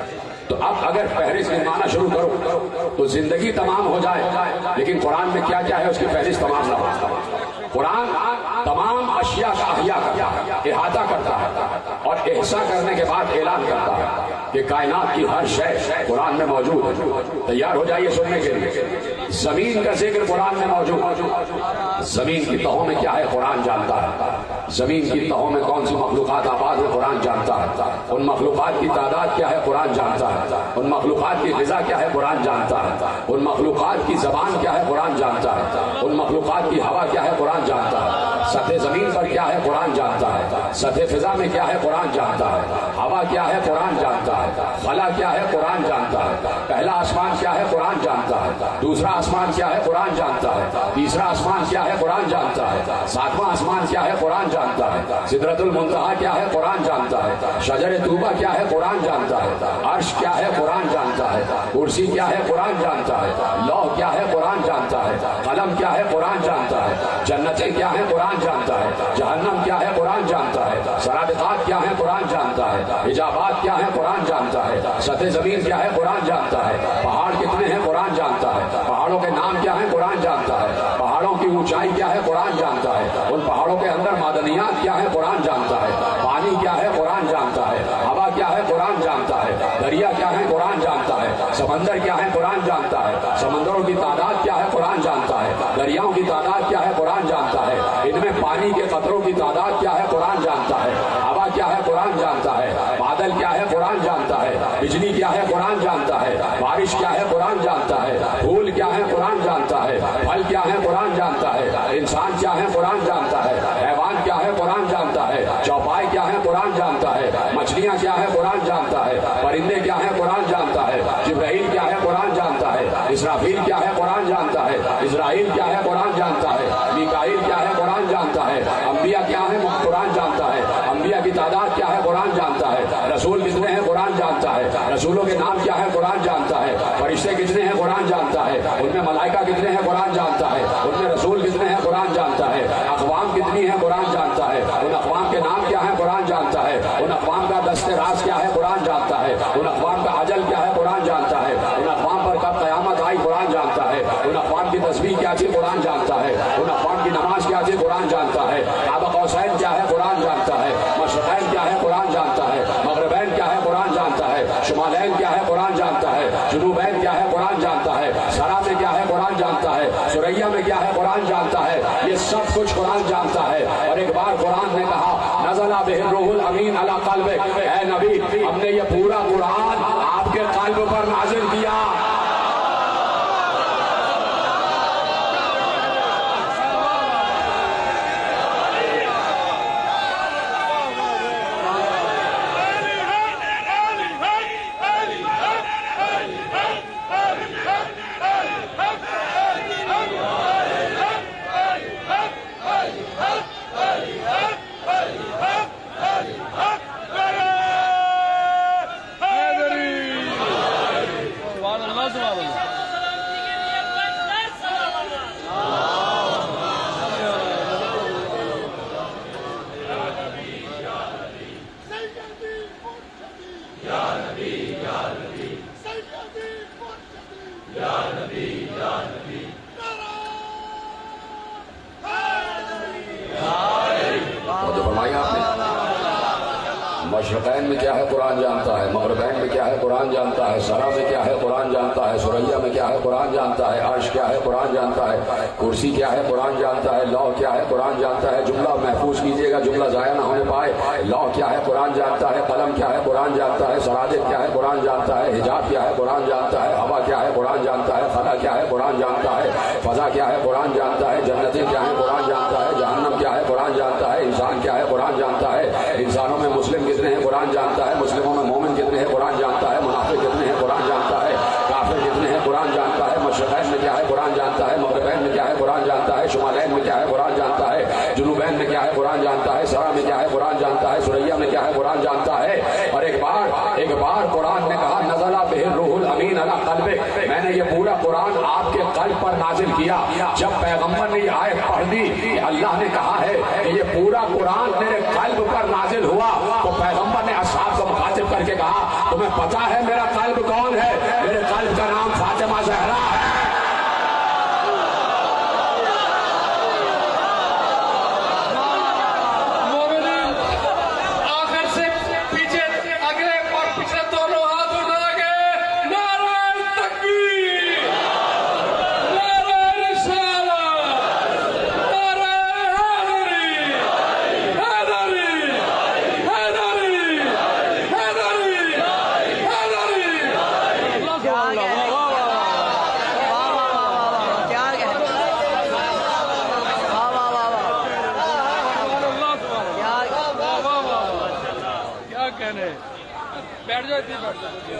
تو اب اگر فہرست گنوانا شروع کرو تو زندگی تمام ہو جائے, لیکن قرآن میں کیا کیا ہے اس کی فہرست تمام نہ ہو. قرآن تمام اشیاء کا احیاء کرتا ہے, احاطہ کرتا ہے, اور احسا کرنے کے بعد اعلان کرتا ہے کہ کائنات کی ہر شے قرآن میں موجود ہے. تیار ہو جائیے سننے کے لیے. زمین کا ذکر قرآن میں موجود, زمین کی تہوں میں کیا ہے قرآن جانتا ہے, زمین کی تہوں میں کون سی مخلوقات آباد ہے قرآن جانتا ہے, ان مخلوقات کی تعداد کیا ہے قرآن جانتا ہے, ان مخلوقات کی غذا کیا ہے قرآن جانتا ہے, ان مخلوقات کی زبان کیا ہے قرآن جانتا ہے, ان مخلوقات کی ہوا کیا ہے قرآن جانتا ہے, سطح زمین پر کیا ہے قرآن جانتا ہے, سطح فضا میں کیا ہے قرآن جانتا ہے, ہوا کیا ہے قرآن جانتا ہے, خلا کیا ہے قرآن جانتا ہے, پہلا آسمان کیا ہے قرآن جانتا ہے, دوسرا آسمان کیا ہے قرآن جانتا ہے, تیسرا آسمان کیا ہے قرآن جانتا ہے, 7واں آسمان کیا ہے قرآن جانتا ہے, سدرۃ المنتہا کیا ہے قرآن جانتا ہے, شجر طوبہ کیا ہے قرآن جانتا ہے, عرش کیا ہے قرآن جانتا ہے, کرسی کیا ہے قرآن جانتا ہے, لوح کیا ہے قرآن جانتا ہے, قلم کیا ہے قرآن جانتا ہے, جنتیں کیا ہے قرآن جانتا ہے, جہنم کیا ہے قرآن جانتا ہے, سرابقات کیا ہے قرآن جانتا ہے, حجابات کیا ہے قرآن جانتا ہے, سطح زمین کیا ہے قرآن جانتا ہے, پہاڑ کتنے ہیں قرآن جانتا ہے, پہاڑوں کے نام کیا ہیں قرآن جانتا ہے, پہاڑوں کی اونچائی کیا ہے قرآن جانتا ہے, ان پہاڑوں کے اندر معدنیات کیا ہے قرآن جانتا ہے, پانی کیا ہے قرآن جانتا ہے, ہوا کیا ہے قرآن جانتا ہے, دریا کیا ہے قرآن جانتا ہے, سمندر کیا ہے قرآن جانتا ہے, سمندروں کی تعداد کیا ہے قرآن جانتا ہے, دریاؤں کی تعداد کیا ہے قرآن جانتا ہے, ان میں پانی کے قطروں کی تعداد کیا ہے قرآن جانتا ہے, ہوا کیا ہے قرآن جانتا ہے, بادل کیا ہے قرآن جانتا ہے, بجلی کیا ہے قرآن جانتا ہے, بارش کیا ہے قرآن جانتا ہے, پھول کیا ہے قرآن جانتا ہے, پھل کیا ہے قرآن جانتا ہے, انسان کیا ہے قرآن جانتا ہے, حیوان کیا ہے قرآن جانتا ہے, چوپائے کیا ہے قرآن جانتا ہے, مچھلیاں کیا ہے قرآن جانتا ہے, پرندے کیا ہے قرآن جانتا ہے, جبرائیل کیا ہے قرآن جانتا ہے, اسرافیل کیا ہے قرآن جانتا ہے, اسرائیل کیا ہے قرآن جانتا ہے, میکائیل کیا ہے قرآن جانتا ہے, انبیاء کیا ہے قرآن جانتا ہے, انبیاء کی تعداد کیا ہے قرآن جانتا ہے, رسول کتنے ہیں قرآن جانتا ہے, رسولوں کے نام کیا ہے قرآن جانتا ہے, فرشتے کتنے ہیں قرآن جانتا ہے, ان میں ملائکہ کتنے ہیں قرآن جانتا ہے, ان میں رسول کتنے ہیں قرآن جانتا ہے, اقوام کتنی ہیں قرآن جانتا ہے, ان اقوام کے نام کیا ہیں قرآن جانتا ہے, ان اقوام کا کیا ہے قرآن جانتا ہے، مشرقین کیا ہے قرآن جانتا ہے، مغربین کیا ہے قرآن جانتا ہے، شمالین کیا ہے قرآن جانتا ہے، جنوبین کیا ہے قرآن جانتا ہے، سرا میں کیا ہے قرآن جانتا ہے، سریا میں کیا ہے قرآن جانتا ہے، یہ سب کچھ قرآن جانتا ہے۔ اور ایک بار قرآن نے کہا نزل بہ الروح الامین علی قلبک، اے نبی ہم نے یہ پورا قرآن آپ کے قلب پر نازل کیا۔ مشرقین میں کیا ہے قرآن جانتا ہے، مغربین میں کیا ہے قرآن جانتا ہے، سرا میں کیا ہے قرآن جانتا ہے، سریا میں کیا ہے قرآن جانتا ہے، عرش کیا ہے قرآن جانتا ہے، کرسی کیا ہے قرآن جانتا ہے، لوح کیا ہے قرآن جانتا ہے۔ جملہ محفوظ کیجئے گا، جملہ ضائع نہ ہونے پائے۔ لوح کیا ہے قرآن جانتا ہے، قلم کیا ہے قرآن جانتا ہے، سرادق کیا ہے قرآن جانتا ہے، حجاب کیا ہے قرآن جانتا ہے، ہوا کیا ہے قرآن جانتا ہے، خلا کیا ہے قرآن جانتا ہے، فضا کیا ہے قرآن جانتا ہے، جنتیں کیا ہے قرآن جانتا ہے، جہنم کیا ہے قرآن جانتا ہے، انسان کیا ہے قرآن جانتا ہے، انسانوں میں مسلم کتنے ہیں قرآن جانتا ہے، مسلموں میں مومن کتنے ہیں قرآن جانتا ہے، منافق کتنے ہیں قرآن جانتا ہے، کافر کتنے ہیں قرآن جانتا ہے، مشرقین میں کیا ہے قرآن جانتا ہے، مغربین میں کیا ہے قرآن جانتا ہے، شمالین میں کیا ہے قرآن جانتا ہے، جنوبین میں کیا ہے قرآن جانتا ہے، سرا میں کیا ہے قرآن جانتا ہے، سریا میں کیا ہے قرآن جانتا ہے۔ اور ایک بار قرآن نے کہا نزل بہ الروح الامین علی قلبک، میں نے یہ پورا قرآن آپ کے قلب پر نازل کیا۔ جب پیغمبر نے یہ آیت پڑھ دی کہ اللہ نے کہا ہے کہ یہ پورا قرآن میرے قلب پر نازل ہوا، تو پیغمبر نے اصحاب کو مخاطب کر کے کہا تمہیں پتا ہے میرا قلب کون ہے؟ میرے قلب کا نام فاطمہ زہرا ہے۔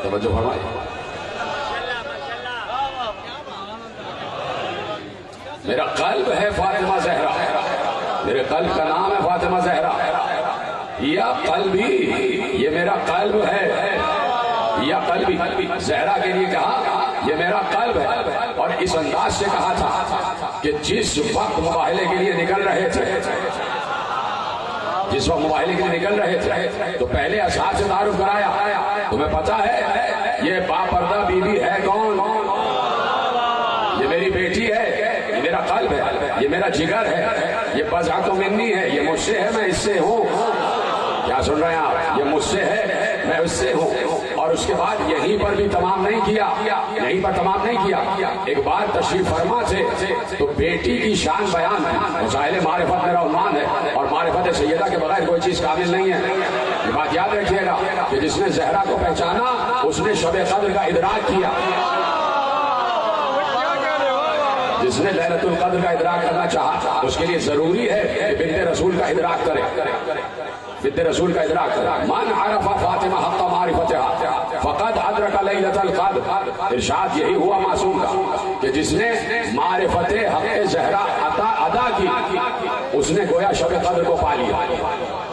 توجہ فرمائے۔ میرا قلب ہے فاطمہ زہرا، میرے قلب کا نام ہے فاطمہ زہرا۔ یا قلبی، یہ میرا قلب ہے، یا قلبی زہرا کے لیے کہا یہ میرا قلب ہے۔ اور اس انداز سے کہا تھا کہ جس وقت مباہلے کے لیے نکل رہے تھے، جس وقت مباہلے کے لیے نکل رہے تھے تو پہلے اصحاب سے تعارف کرایا۔ تمہیں پتا ہے یہ باپردہ بی بی ہے کون؟ یہ میری بیٹی ہے، یہ میرا قلب ہے، یہ میرا جگر ہے، یہ بضعۃ منی ہے، یہ مجھ سے ہے، میں اس سے ہوں۔ کیا سن رہے ہیں آپ؟ یہ مجھ سے ہے، میں اس سے ہوں۔ اور اس کے بعد یہیں پر بھی تمام نہیں کیا، یہیں پر تمام نہیں کیا، ایک بار تشریف فرما تھے تو بیٹی کی شان بیان ہے۔ مسائل معرفت میرا عنوان ہے، اور معرفت سیدہ کے بغیر کوئی چیز کامل نہیں ہے۔ یہ بات یاد رکھیے گا کہ جس نے زہرا کو پہچانا اس نے شب قدر کا ادراک کیا، جس نے لیلۃ القدر کا ادراک کرنا چاہا اس کے لیے ضروری ہے کہ بنت رسول کا ادراک کرے، بنت رسول کا ادراک کرے۔ من عرف فاطمہ حق معرفتها فقد ادرک لیلۃ القدر۔ ارشاد یہی ہوا معصوم کا کہ جس نے معرفت حق زہرا ادا کی اس نے گویا شب قدر کو پا لیا،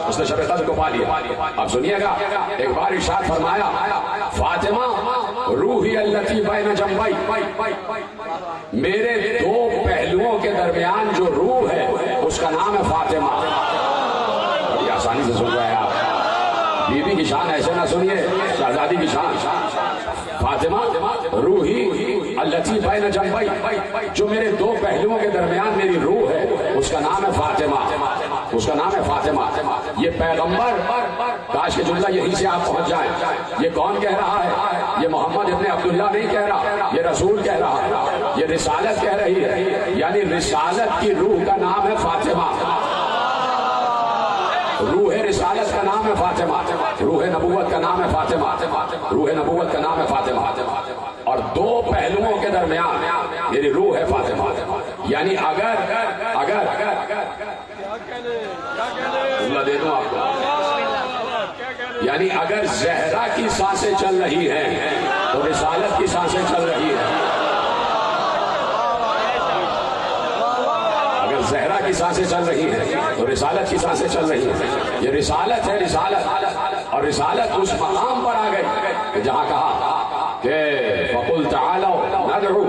اس نے شب قدر کو پا لیا۔ اب سنیے گا، ایک بار ارشاد فرمایا فاطمہ روحی التی بین جنبی، میرے دو پہلوؤں کے درمیان جو روح ہے اس کا نام ہے فاطمہ۔ بڑی آسانی سے سن رہے ہیں آپ، بی بی کی شان ایسے نہ سنیے، شہزادی کی شان۔ فاطمہ روحی التی بین جنبی، جو میرے دو پہلوؤں کے درمیان میری روح ہے اس کا نام ہے فاطمہ۔ اس کا نام ہے فاطمہ. یہ پیغمبر کاش کے جملہ یہیں سے آپ پہنچ جائیں. یہ کون کہہ رہا ہے؟ یہ محمد ابن عبداللہ نہیں کہہ رہا، یہ رسول کہہ رہا ہے. یہ رسالت کہہ رہی ہے، یعنی رسالت کی روح کا نام ہے فاطمہ. روح رسالت کا نام ہے فاطمہ، روح نبوت کا نام ہے فاطمہ، روح نبوت کا نام ہے فاطمہ. اور دو پہلوؤں کے درمیان میری روح ہے فاطمہ. یعنی اگر اللہ دے دوں آپ کو، یعنی اگر زہرا کی سانسیں چل رہی ہیں تو رسالت کی سانسیں چل رہی ہیں. اگر زہرا کی سانسیں چل رہی ہیں تو رسالت کی سانسیں چل رہی ہیں. یہ رسالت ہے، رسالت. اور رسالت اس مقام پر آ گئی جہاں کہا کہ فَقُلْ تَعَالَوْا نَدْعُو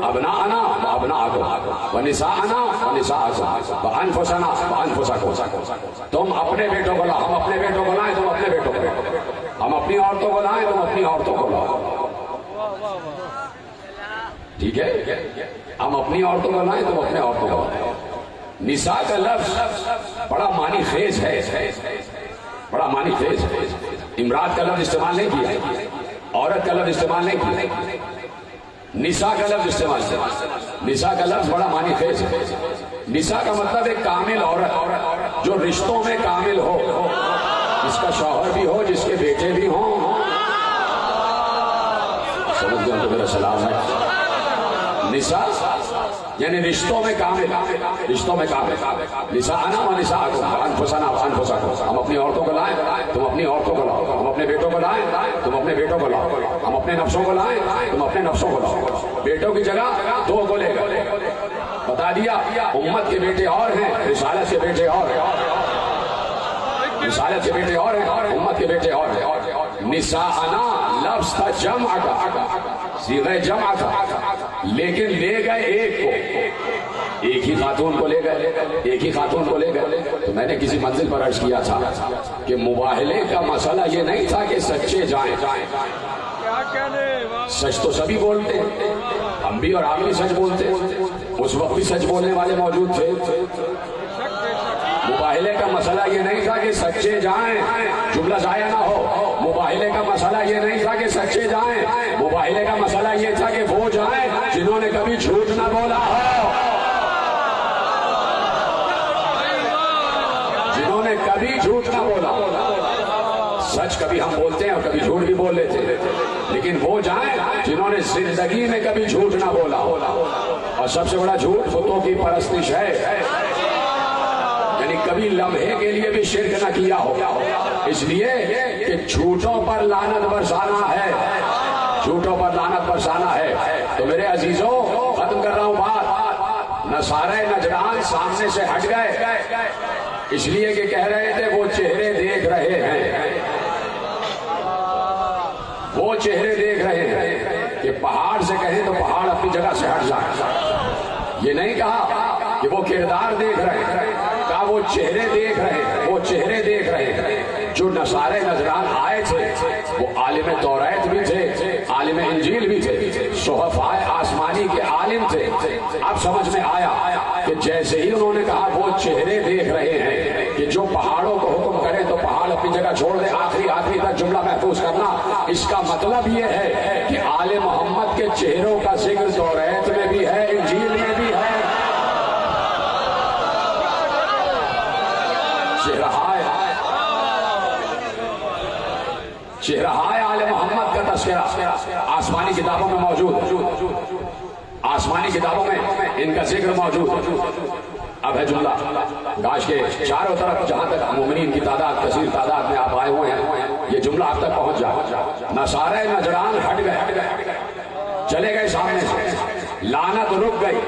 أَبْنَاءَنَا وَأَبْنَاءَكُمْ وَنِسَاءَنَا وَنِسَاءَكُمْ وَأَنفُسَنَا وَأَنفُسَكُمْ. تم اپنے بیٹوں کو لاؤ، ہم اپنے بیٹوں کو لائیں، تم اپنے بیٹوں کو لاؤ. ہم اپنی عورتوں کو لائیں، تم اپنی عورتوں کو لاؤ. ٹھیک ہے؟ ہم اپنی عورتوں کو لائیں، تم اپنے عورتوں کو لاؤ. نساء کا لفظ بڑا معنی خیز ہے، بڑا معنی خیز ہے. امرات کا لفظ استعمال نہیں کیا، عورت کا لفظ استعمال نہیں کیا، نساء کا لفظ استعمال کیا. نساء کا لفظ بڑا معنی خیز ہے. نساء کا مطلب ایک کامل عورت جو رشتوں میں کامل ہو، جس کا شوہر بھی ہو، جس کے بیٹے بھی ہوں. سمجھ گئے تو میرا سلام ہے. نساء یعنی رشتوں میں کامل، رشتوں میں کامل. نساءنا و نساءکم وانفسنا وانفسکم. ہم اپنی عورتوں کو لائیں، تم اپنی عورتوں کو لاؤ. ہم اپنے بیٹوں کو لائیں، تم اپنے بیٹوں کو لاؤ. ہم اپنے نفسوں کو لائیں، تم اپنے نفسوں کو لاؤ. بیٹوں کی جگہ دو کو لے کر بتا دیا امت کے بیٹے اور ہیں، رسالت کے بیٹے اور ہیں. رسالت کے بیٹے اور ہیں، امت کے بیٹے اور ہیں. نساءنا لفظ تھا جمع کا، صیغہ جمع تھا، لیکن لے گئے ایک کو، ایک ہی خاتون کو لے گئے، ایک ہی خاتون کو لے گئے. تو میں نے کسی منزل پر عرض کیا تھا کہ مباہلے کا مسئلہ یہ نہیں تھا کہ سچے جائیں. سچ تو سبھی بولتے ہیں، ہم بھی اور آپ بھی سچ بولتے ہیں. اس وقت بھی سچ بولنے والے موجود تھے. مباہلے کا مسئلہ یہ نہیں تھا کہ سچے جائیں، جملہ ضائع نہ ہو. مباہلے کا مسئلہ یہ نہیں تھا کہ سچے جائیں، مباہلے کا مسئلہ یہ تھا کہ وہ جائیں جنہوں نے کبھی جھوٹ نہ بولا ہو، جنہوں نے کبھی جھوٹ نہ بولا. سچ کبھی ہم بولتے ہیں اور کبھی جھوٹ بھی بول لیتے ہیں، لیکن وہ جائیں جنہوں نے زندگی میں کبھی جھوٹ نہ بولا. اور سب سے بڑا جھوٹ بتوں کی پرستش ہے، یعنی کبھی لمحے کے لیے بھی شرک نہ کیا ہو. اس لیے کہ جھوٹوں پر لعنت برسانا ہے، جھوٹوں پر لعنت برسانا ہے. تو میرے عزیزوں، ختم کر رہا ہوں بات. نصارہ نجران سامنے سے ہٹ گئے اس لیے کہ کہہ رہے تھے وہ چہرے دیکھ رہے ہیں، وہ چہرے دیکھ رہے ہیں. کہ پہاڑ سے کہیں تو پہاڑ اپنی جگہ سے ہٹ جائے. یہ نہیں کہا کہ وہ کردار دیکھ رہے ہیں، کہا وہ چہرے دیکھ رہے ہیں، وہ چہرے دیکھ رہے ہیں. جو نصارہ نجران آئے تھے وہ عالم توریت بھی تھے، عالم انجیل بھی تھے، صحف آسمانی کے عالم تھے. اب سمجھ میں آیا کہ جیسے ہی انہوں نے کہا وہ چہرے دیکھ رہے ہیں کہ جو پہاڑوں کو حکم کرے تو پہاڑ اپنی جگہ چھوڑ دے. آخری تک جملہ محفوظ کرنا. اس کا مطلب یہ ہے کہ آل محمد کے چہروں کا ذکر توریت میں بھی ہے، انجیل میں بھی ہے. چہرہائے آل محمد کا تذکرہ آسمانی کتابوں میں موجود، آسمانی کتابوں میں ان کا ذکر موجود. اب ہے جملہ، کاش کے چاروں طرف جہاں تک مومنین کی تعداد، کثیر تعداد میں آپ آئے ہوئے ہیں، یہ جملہ آپ تک پہنچ جائے. نصارہ نجران ہٹ گئے، چلے گئے سامنے سے، لعنت رک گئی،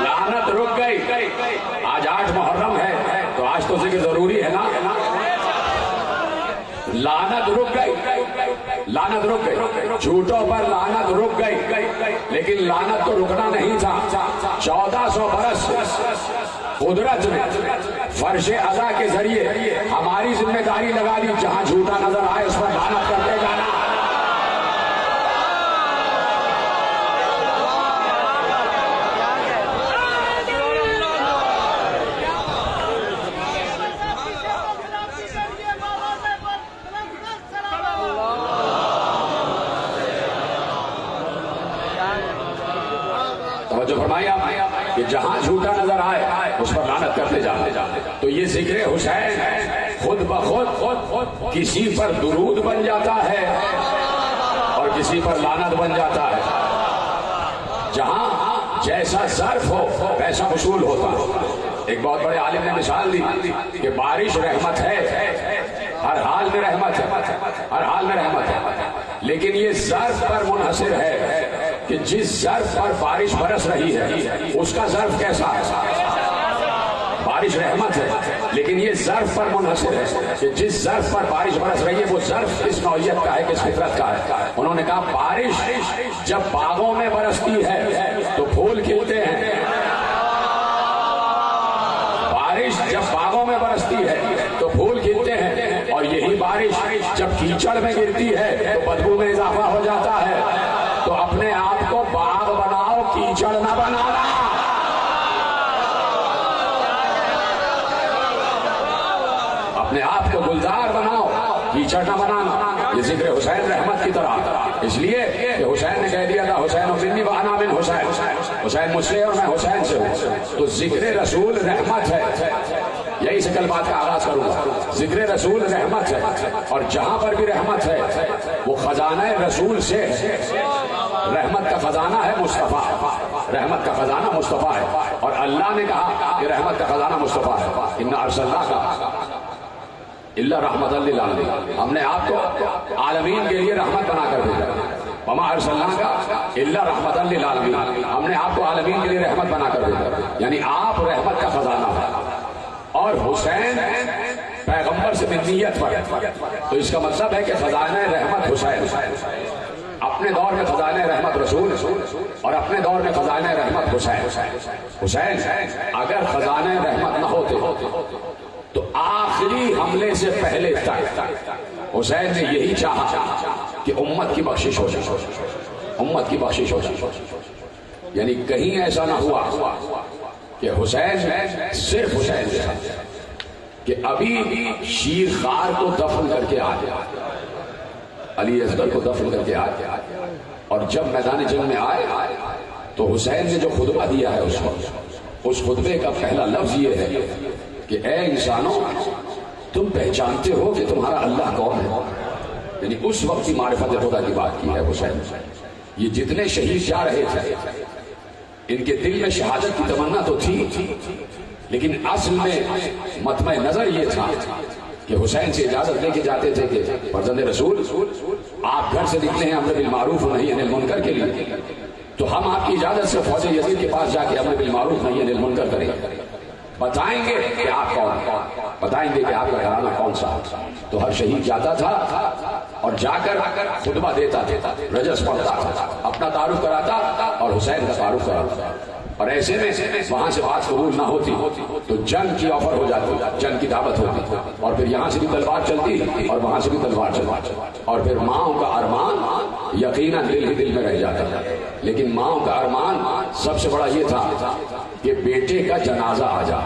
لعنت رک گئی. آج 8 محرم ہے تو آج تو ذکر ضروری ہے نا. لعنت رک گئی، لعنت رک گئی، جھوٹوں پر لعنت رک گئی. لیکن لعنت تو رکنا نہیں تھا. 1400 برس قدرت نے فرش ازا کے ذریعے ہماری ذمہ داری لگا دی، جہاں جھوٹا نظر آئے اس پر لعنت کرتے جانا. جہاں جھوٹا نظر آئے اس پر لعنت کرتے جاتے. تو یہ ذکر حسین خود بخود کسی پر درود بن جاتا ہے اور کسی پر لعنت بن جاتا ہے. جہاں جیسا ظرف ہو ویسا وصول ہوتا. ایک بہت بڑے عالم نے مثال دی کہ بارش رحمت ہے، ہر حال میں رحمت ہے، ہر حال میں رحمت ہے، لیکن یہ ظرف پر منحصر ہے کہ جس ظرف پر بارش برس رہی ہے اس کا ظرف کیسا ہے. بارش رحمت ہے لیکن یہ ظرف پر منحصر ہے کہ جس ظرف پر بارش برس رہی ہے وہ ظرف کس نوعیت کا ہے، کس فطرت کا ہے. انہوں نے کہا بارش جب باغوں میں برستی ہے تو پھول کھلتے ہیں، بارش جب باغوں میں برستی ہے تو پھول کھلتے ہیں، اور یہی بارش جب کیچڑ میں گرتی ہے تو بدبو میں اضافہ ہو جاتا ہے. تو اپنے آپ کو باغ بناؤ، کیچڑ نہ بنانا. اپنے آپ کو گلزار بناؤ، کیچڑ نہ بنانا. یہ ذکر حسین رحمت کی طرح. اس لیے کہ حسین نے کہہ دیا تھا حسین منی وانا من حسین، حسین مجھ سے اور میں حسین سے ہوں. تو ذکر رسول رحمت ہے. یہی سے کل بات کا آغاز کروں گا. ذکر رسول رحمت ہے، اور جہاں پر بھی رحمت ہے وہ خزانہ رسول سے ہے. رحمت کا خزانہ ہے مصطفیٰ، رحمت کا خزانہ مصطفیٰ ہے. اور اللہ نے کہا کہ رحمت کا خزانہ مصطفیٰ ہے. اِنَّا أَرْسَلْنَاكَ اِلَّا رَحْمَةً لِّلْعَالَمِينَ. ہم نے آپ کو عالمین کے لیے رحمت بنا کر بھیجا. وَمَا أَرْسَلْنَاكَ إِلَّا رَحْمَةً لِّلْعَالَمِينَ. ہم نے آپ کو عالمین کے لیے رحمت بنا کر بھیجا. یعنی آپ رحمت کا خزانہ ہے. اور حسین پیغمبر سے منیت پر، تو اس کا مطلب ہے کہ خزانہ رحمت حسین. اپنے دور میں خزانہ رحمت رسول اور اپنے دور میں خزانہ رحمت حسین. حسین اگر خزانہ رحمت نہ ہوتے تو آخری حملے سے پہلے تک حسین نے یہی چاہا کہ امت کی بخشش ہو جائے، امت کی بخشش ہو جائے. یعنی کہیں ایسا نہ ہوا کہ حسین صرف حسین تھا کہ ابھی شیر خار کو دفن کر کے آ گیا، علی اصغر کو دفن کر کے آ گیا، اور جب میدان جنگ میں آئے تو حسین نے جو خطبہ دیا ہے اس خطبے کا پہلا لفظ یہ ہے کہ اے انسانوں تم پہچانتے ہو کہ تمہارا اللہ کون ہے. یعنی اس وقت کی معرفت خدا کی بات کی ہے حسین. یہ جتنے شہید جا رہے تھے ان کے دل میں شہادت کی تمنا تو تھی، لیکن اصل میں مطمع نظر یہ تھا کہ حسین سے اجازت لے کے جاتے تھے کہ فرزند رسول آپ گھر سے نکلے ہیں امر بالمعروف و نہی عن المنکر کے لیے، تو ہم آپ کی اجازت سے فوج یزید کے پاس جا کے امر بالمعروف نہی عن المنکر کریں گے، بتائیں گے کہ آپ کون، بتائیں گے کہ آپ کا گھرانہ کون سا. تو ہر شہید جاتا تھا اور جا کر خطبہ دیتا تھا، رجس پڑھتا تھا، اپنا تعارف کراتا اور حسین کا تعارف کراتا. اور ایسے میں وہاں سے بات قبول نہ ہوتی تو جنگ کی آفر ہو جاتی، جنگ کی دعوت ہوتی، اور پھر یہاں سے بھی تلوار چلتی اور وہاں سے بھی تلوار چلتی، اور پھر ماؤں کا ارمان یقیناً دل ہی دل میں رہ جاتا تھا. لیکن ماؤں کا ارمان سب سے بڑا یہ تھا کہ بیٹے کا جنازہ آ جا،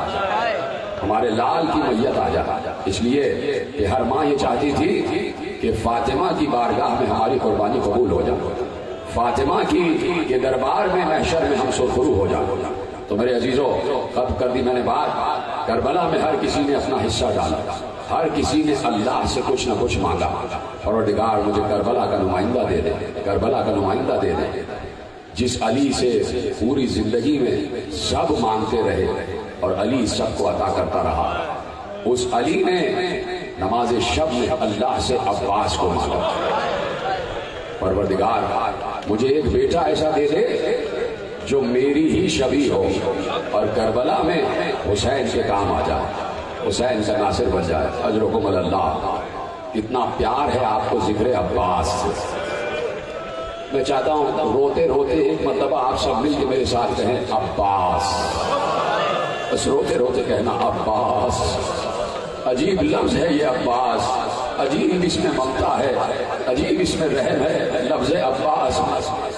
ہمارے لال کی میت آ جا. اس لیے کہ ہر ماں یہ چاہتی تھی کہ فاطمہ کی بارگاہ میں ہماری قربانی قبول ہو جائے، فاطمہ کی کے دربار میں محشر میں ہم سرخرو ہو جائیں. تو میرے عزیزوں قبل کر دی میں نے بات، کربلا میں ہر کسی نے اپنا حصہ ڈالا، ہر کسی نے اللہ سے کچھ نہ کچھ مانگا. پروردگار مجھے کربلا کا نمائندہ دے دے، کربلا کا نمائندہ دے دے جس علی سے پوری زندگی میں سب مانگتے رہے اور علی سب کو عطا کرتا رہا. اس علی نے نماز شب میں اللہ سے عباس کو مانگا، پروردگار مجھے ایک بیٹا ایسا دے دے جو میری ہی شبیہ ہو اور کربلا میں حسین کے کام آ جائے، حسین کا ناصر بن جائے. اجرکم اللہ. کتنا پیار ہے آپ کو ذکر عباس سے. میں چاہتا ہوں روتے روتے ایک مرتبہ آپ سب مل کے میرے ساتھ کہیں عباس، بس روتے روتے کہنا عباس. عجیب لفظ ہے یہ عباس، عجیب اس میں ممتا ہے، عجیب اس میں رحم ہے. لفظ عباس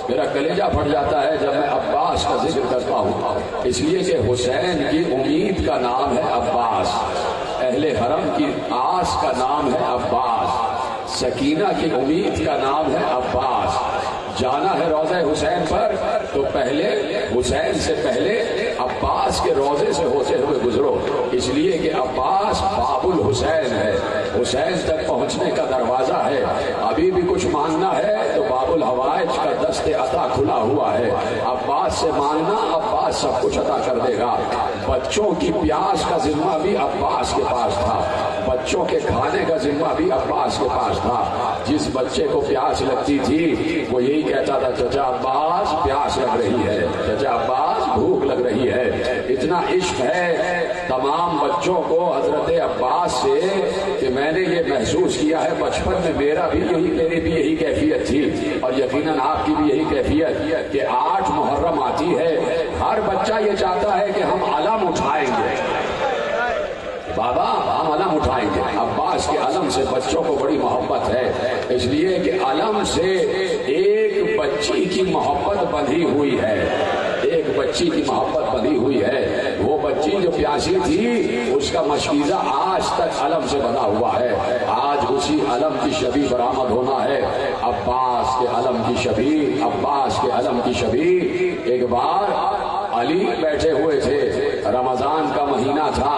میرا کلیجہ پھٹ جاتا ہے جب میں عباس کا ذکر کرتا ہوں، اس لیے کہ حسین کی امید کا نام ہے عباس، اہل حرم کی آس کا نام ہے عباس، سکینہ کی امید کا نام ہے عباس. جانا ہے روضہ حسین پر تو پہلے حسین سے پہلے عباس کے روضے سے ہوتے ہوئے گزرو، اس لیے کہ عباس باب الحسین ہے، حسین تک پہنچنے کا دروازہ ہے۔ ابھی بھی کچھ مانگنا ہے تو باب الحوائج کا دست عطا کھلا ہوا ہے، عباس سے مانگنا، عباس سب کچھ عطا کر دے گا۔ بچوں کی پیاس کا ذمہ بھی عباس کے پاس تھا، بچوں کے کھانے کا ذمہ بھی عباس کے پاس تھا۔ جس بچے کو پیاس لگتی تھی وہ یہی کہتا تھا چچا عباس پیاس لگ رہی ہے، چچا عباس بھوک لگ رہی ہے۔ اتنا عشق ہے تمام بچوں کو حضرت عباس سے کہ میں نے یہ محسوس کیا ہے بچپن میں میری بھی یہی کیفیت تھی، اور یقیناً آپ کی بھی یہی کیفیت کہ 8 محرم آتی ہے، ہر بچہ یہ چاہتا ہے کہ ہم علم اٹھائیں گے، بابا ہم علم اٹھائیں گے۔ عباس کے علم سے بچوں کو بڑی محبت ہے، اس لیے کہ علم سے ایک بچی کی محبت بندھی ہوئی ہے، ایک بچی کی محبت بندھی ہوئی ہے۔ وہ بچی جو پیاسی تھی اس کا مشکیزہ آج تک علم سے بنا ہوا ہے۔ آج اسی علم کی شبیہ برآمد ہونا ہے، عباس کے علم کی شبیہ، عباس کے علم کی شبیہ۔ ایک بار علی بیٹھے ہوئے تھے، رمضان کا مہینہ تھا،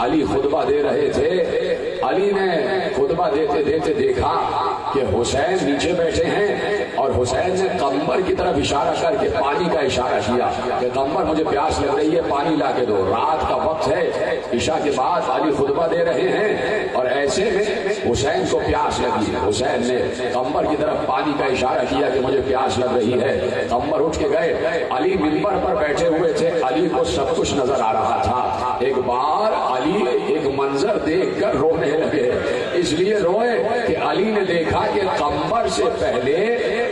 علی خطبہ دے رہے تھے۔ علی نے خطبہ دیتے دیتے دیکھا کہ حسین نیچے بیٹھے ہیں، اور حسین نے قمر کی طرف اشارہ کر کے پانی کا اشارہ کیا کہ قمر مجھے پیاس لگ رہی ہے، پانی لا کے دو۔ رات کا وقت ہے، عشاء کے بعد علی خطبہ دے رہے ہیں، اور ایسے میں حسین کو پیاس لگی۔ حسین نے قمر کی طرف پانی کا اشارہ کیا کہ مجھے پیاس لگ رہی ہے۔ قمر اٹھ کے گئے، علی منبر پر بیٹھے ہوئے تھے، علی کو سب کچھ نظر آ رہا تھا۔ ایک بار علی ایک منظر دیکھ کر رونے لگے، اس لیے روئے کہ علی نے دیکھا کہ قمر سے پہلے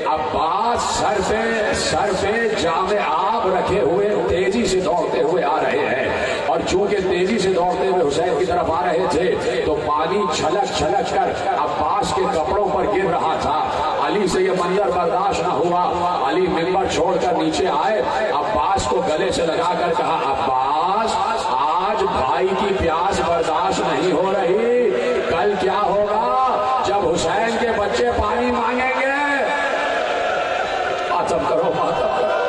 عباس سر پہ جام آب رکھے ہوئے تیزی سے دوڑتے ہوئے آ رہے ہیں، اور چونکہ تیزی سے دوڑتے ہوئے حسین کی طرف آ رہے تھے تو پانی چھلک چھلک کر عباس کے کپڑوں پر گر رہا تھا۔ علی سے یہ منظر برداشت نہ ہوا، علی منبر چھوڑ کر نیچے آئے، عباس کو گلے سے لگا کر کہا عباس آج بھائی کی پیاس برداشت نہیں ہو رہی، کل کیا ہوگا جب حسین کے بچے پانی مانگیں گے؟ ماتم کرو، ماتم کرو،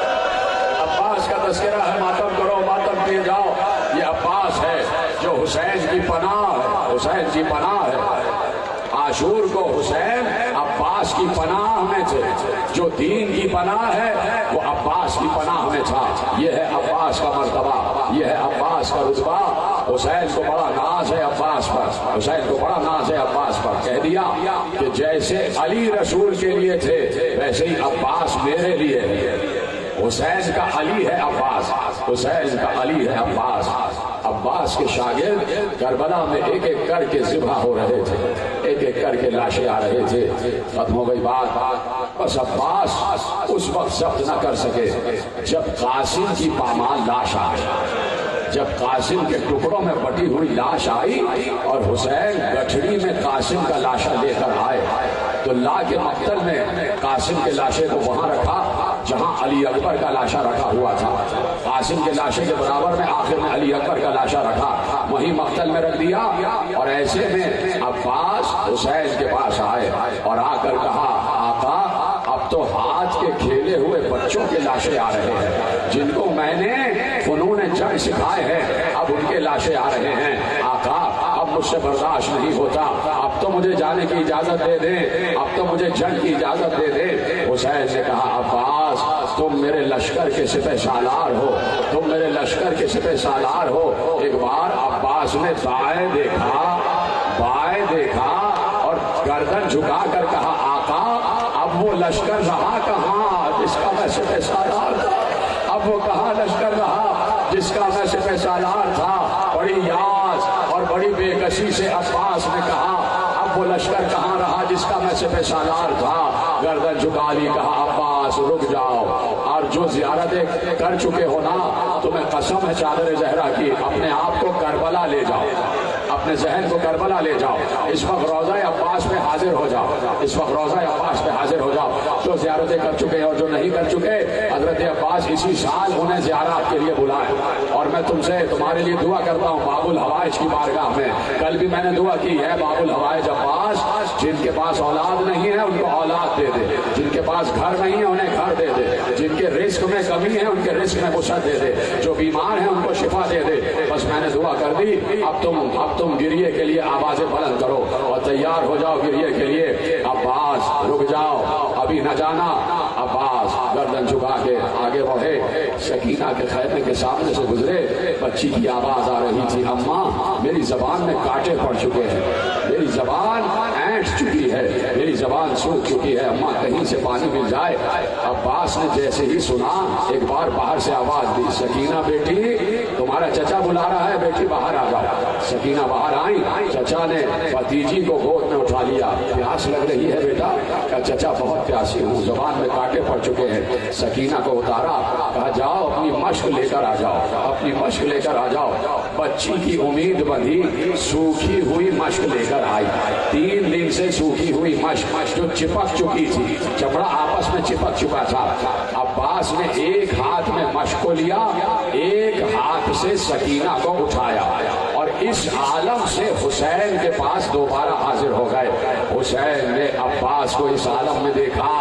عباس کا تذکرہ ہے، ماتم کرو، ماتم کیے جاؤ۔ یہ عباس ہے جو حسین کی پناہ ہے، حسین کی پناہ ہے۔ عاشور کو حسین عباس کی پناہ میں تھے، جو دین کی پناہ ہے وہ عباس کی پناہ میں تھا۔ یہ ہے عباس کا مرتبہ، یہ ہے عباس کا رتبہ۔ حسین کو بڑا ناز ہے عباس پر، حسین کو بڑا ناز ہے عباس پر۔ کہہ دیا کہ جیسے علی رسول کے لیے تھے ویسے ہی عباس میرے لیے ہے۔ حسین کا علی ہے عباس، حسین کا علی ہے عباس۔ عباس کے شاگرد کربلا میں ایک ایک کر کے ذبح ہو رہے تھے، ایک ایک کر کے لاشیں آ رہے تھے۔ ختم ہو گئی بات، بس عباس اس وقت ضبط نہ کر سکے جب قاسم کی پامال لاش آئی، جب قاسم کے ٹکڑوں میں بٹی ہوئی لاش آئی اور حسین گٹھڑی میں قاسم کا لاشا لے کر آئے تو لا کے مقتل میں قاسم کے لاشے کو وہاں رکھا جہاں علی اکبر کا لاشا رکھا ہوا تھا۔ قاسم کے لاشے کے برابر میں آخر میں علی اکبر کا لاشا رکھا، وہی مقتل میں رکھ دیا۔ اور ایسے میں عباس حسین کے پاس آئے اور آ کر کہا آقا اب تو ہاتھ کے کھیلے ہوئے بچوں کے لاشیں آ رہے ہیں، جن کو میں نے فنون جنگ سکھائے ہیں، اب ان کے لاشیں آ رہے ہیں۔ آقا اب مجھ سے برداشت نہیں ہوتا، اب تو مجھے جانے کی اجازت دے دیں، اب تو مجھے جنگ کی اجازت دے دیں۔ حسین نے کہا عباس تم میرے لشکر کے سپہ سالار ہو، تم میرے لشکر کے سپہ سالار ہو۔ ایک بار عباس نے بائیں دیکھا اور گردن جھکا کر کہا آقا اب وہ لشکر رہا کہاں جس کا میں سپہ سالار تھا، اب وہ کہاں لشکر رہا جس کا میں سپہ سالار تھا۔ بڑی یاس اور بڑی بے کسی سے عباس نے کہا اب وہ لشکر کہاں رہا جس کا میں سپہ سالار تھا۔ گردن جھکا لی، کہا عباس رک جاؤ، اور جو زیارتیں کر چکے ہو نا تمہیں قسم ہے چادر زہرا کی، اپنے آپ کو کربلا لے جاؤ، اپنے ذہن کو کربلا لے جاؤ، اس وقت روضہ عباس پہ حاضر ہو جاؤ، اس وقت روضہ عباس پہ حاضر ہو جاؤ۔ جو زیارتیں کر چکے اور جو نہیں کر چکے، حضرت عباس اسی سال انہیں زیارات کے لیے بلائیں۔ اور میں تم سے تمہارے لیے دعا کرتا ہوں باب الحوائج کی بارگاہ میں، کل بھی میں نے دعا کی ہے، باب الحوائج عباس جن کے پاس اولاد نہیں ہے ان کو اولاد دے دے، جن کے پاس گھر نہیں ہے انہیں گھر دے دے، جن کے رزق میں کمی ہے ان کے رزق میں وسعت دے دے، جو بیمار ہیں ان کو شفا دے دے۔ بس میں نے دعا کر دی، اب تم گریے کے لیے آوازیں بلند کرو اور تیار ہو جاؤ گریے کے لیے۔ عباس رک جاؤ، ابھی نہ جانا۔ عباس گردن جھکا کے آگے بڑھے، سکینہ کے خیمے کے سامنے سے گزرے، بچی کی آواز آ رہی تھی، اماں میری زبان میں کانٹے پڑ چکے ہیں، میری زبان اینٹ چکی ہے، میری زبان سوکھ چکی ہے، اماں کہیں سے پانی مل جائے۔ عباس نے جیسے ہی سنا ایک بار باہر سے آواز دی، سکینہ بیٹی تمہارا چچا بلا رہا ہے، بیٹی باہر آ جاؤ۔ سکینہ باہر آئی، چچا نے بھتیجی کو گود میں اٹھا لیا، پیاس لگ رہی ہے بیٹا؟ کہا چچا بہت پیاسی ہوں، زبان میں کانٹے پڑ چکے ہیں۔ سکینہ کو اتارا، کہا جاؤ اپنی مشق لے کر آ جاؤ، اپنی مشق لے کر آ جاؤ۔ بچی کی امید بندھی، سوکھی ہوئی مشق لے کر آئی، 3 دن سے سوکھی ہوئی مشق جو چپک چکی تھی، چمڑا آپس میں چپک چکا تھا۔ عباس نے ایک ہاتھ میں مشق کو لیا، ایک ہاتھ سے سکینہ کو اٹھایا، اور اس عالم سے حسین کے پاس دوبارہ حاضر ہو گئے۔ حسین نے عباس کو اس عالم میں دیکھا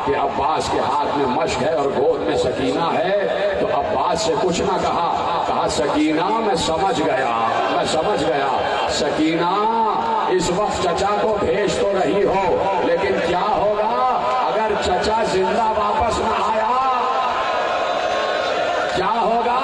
کہ عباس کے ہاتھ میں مشق ہے اور گود میں سکینہ ہے، تو عباس سے کچھ نہ کہا سکینہ میں سمجھ گیا سکینہ اس وقت چچا کو بھیج تو رہی ہو، لیکن کیا ہوگا اگر چچا زندہ واپس نہ آیا؟ کیا ہوگا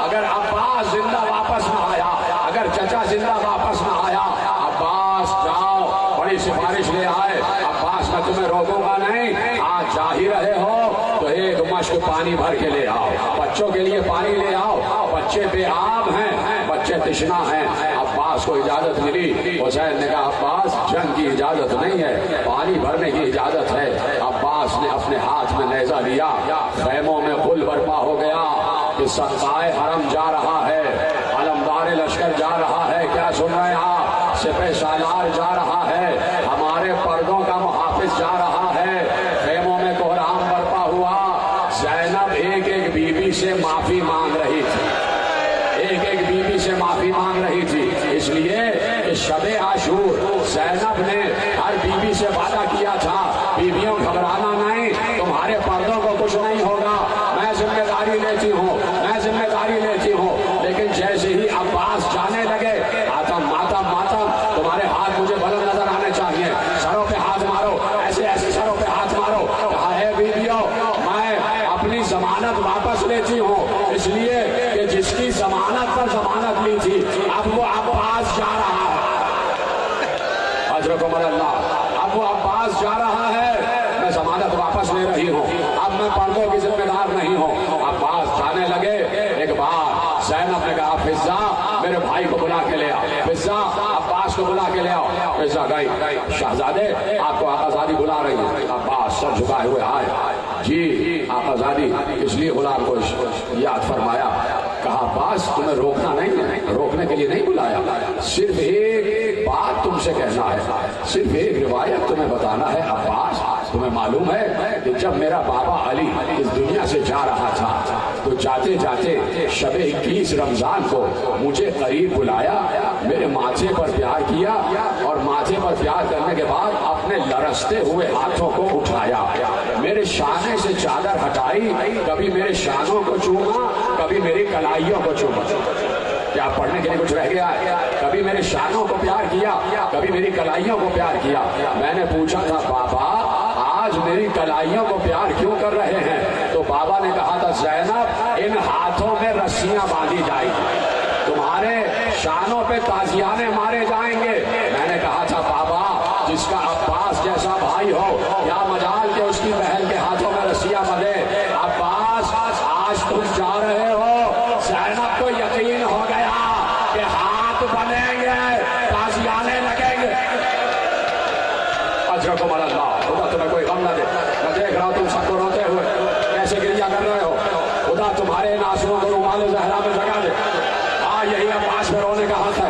اگر عباس زندہ واپس نہ آیا؟ اگر چچا زندہ واپس نہ آیا؟ عباس جاؤ، بڑی سفارش لے آئے، عباس میں تمہیں روکوں گا نہیں، آج جا ہی رہے ہو تو ایک مشق پانی بھر کے لے آؤ، بچوں کے لیے پانی لے آؤ، بچے بے آب ہیں، بچے تشنا ہیں۔ عباس کو اجازت ملی، حسین نے کہا عباس جنگ کی اجازت نہیں ہے، پانی بھرنے کی اجازت ہے۔ عباس نے اپنے ہاتھ میں نیزہ لیا، خیموں میں غل برپا ہو گیا کہ سقائے حرم جا رہا ہے، علمدار لشکر جا رہا ہے، کیا سن رہے ہیں آپ؟ سپہ سالار جا رہا ہے، ہمارے پردوں کا محافظ جا رہا ہے، خیموں میں کوہرام برپا ہوا۔ زینب ایک ایک بیوی سے معافی مانگ رہی تھی، ایک ایک بیوی سے معافی مانگ رہی تھی، اس لیے کہ شب عاشور زینب نے ہر بیوی سے وعدہ کیا تھا، بیویوں گھبرانا نہیں، تمہارے پردوں کو کچھ نہیں ہوگا، میں ذمہ داری لیتی ہوں، میں ذمہ داری لیتی ہوں۔ لیکن جیسے ہی عباس جانے لگے، ماتم ماتم ماتم، تمہارے ہاتھ مجھے بلند نظر آنے چاہیے، سروں پہ ہاتھ مارو، ایسے ایسے سروں پہ ہاتھ مارو۔ کہا ہے بیویوں میں اپنی ضمانت واپس لیتی ہوں، اس لیے کہ جس کی ضمانت پر ضمانت لی تھی اب وہ عباس جا رہا ہے، اجرکم اللہ، اب وہ عباس جا رہا ہے، میں ضمانت واپس لے رہی ہوں، اب میں پردوں کی ذمہ دار نہیں ہوں۔ عباس جانے لگے، ایک بار زینب نے کہا فضہ میرے بھائی کو بلا کے لے آؤ، فضہ عباس کو بلا کے لے آؤ۔ فضہ گئی، شہزادے آپ کو آقازادی بلا رہی ہے۔ عباس سر جھکائے ہوئے آئے، جی آقازادی اس لیے غلام کو یاد فرمایا۔ کہا عباس تمہیں روکنا نہیں ہے، روکنے کے لیے نہیں بلایا، صرف ایک بات تم سے کہنا ہے، صرف ایک روایت تمہیں بتانا ہے۔ عباس تمہیں معلوم ہے کہ جب میرا بابا علی اس دنیا سے جا رہا تھا تو جاتے جاتے شب 21 رمضان کو مجھے قریب بلایا، میرے ماتھے پر پیار کیا، اور ماتھے پر پیار کرنے کے بعد اپنے لرزتے ہوئے ہاتھوں کو اٹھایا، میرے شانے سے چادر ہٹائی، کبھی میرے شانوں کو چوما، کبھی میری کلائیوں کو چوما۔ کیا پڑھنے کے لیے کچھ رہ گیا ہے؟ کبھی میرے شانوں کو پیار کیا، کبھی میری کلائیوں کو پیار کیا۔ میں نے پوچھا تھا بابا آج میری کلائیوں کو پیار کیوں کر رہے ہیں؟ تو بابا نے کہا تھا زینب ان ہاتھوں میں رسیاں باندھی جائیں گی، تمہارے شانوں پہ تازیانے مارے جائیں گے۔ میں نے کہا تھا بابا جس کا عباس جیسا بھائی ہو کیا مجال کہ اس کی بہن کے ہاتھوں میں رسیاں بندھے۔ عباس آج تم جا رہے ہو، زینب کو یقین ہو گیا کہ ہاتھ بنیں گے، تازیانے لگیں گے۔ اجرکم اللہ، خدا تمہیں کوئی غم نہ دے، میں دیکھ رہا ہوں تم سب کو روتے ہوئے کیسے گریہ کر رہے ہو، خدا تمہارے ناصروں کو رومال زہرا میں جگہ دے۔ یہی عباس میں رونے کا حق ہے۔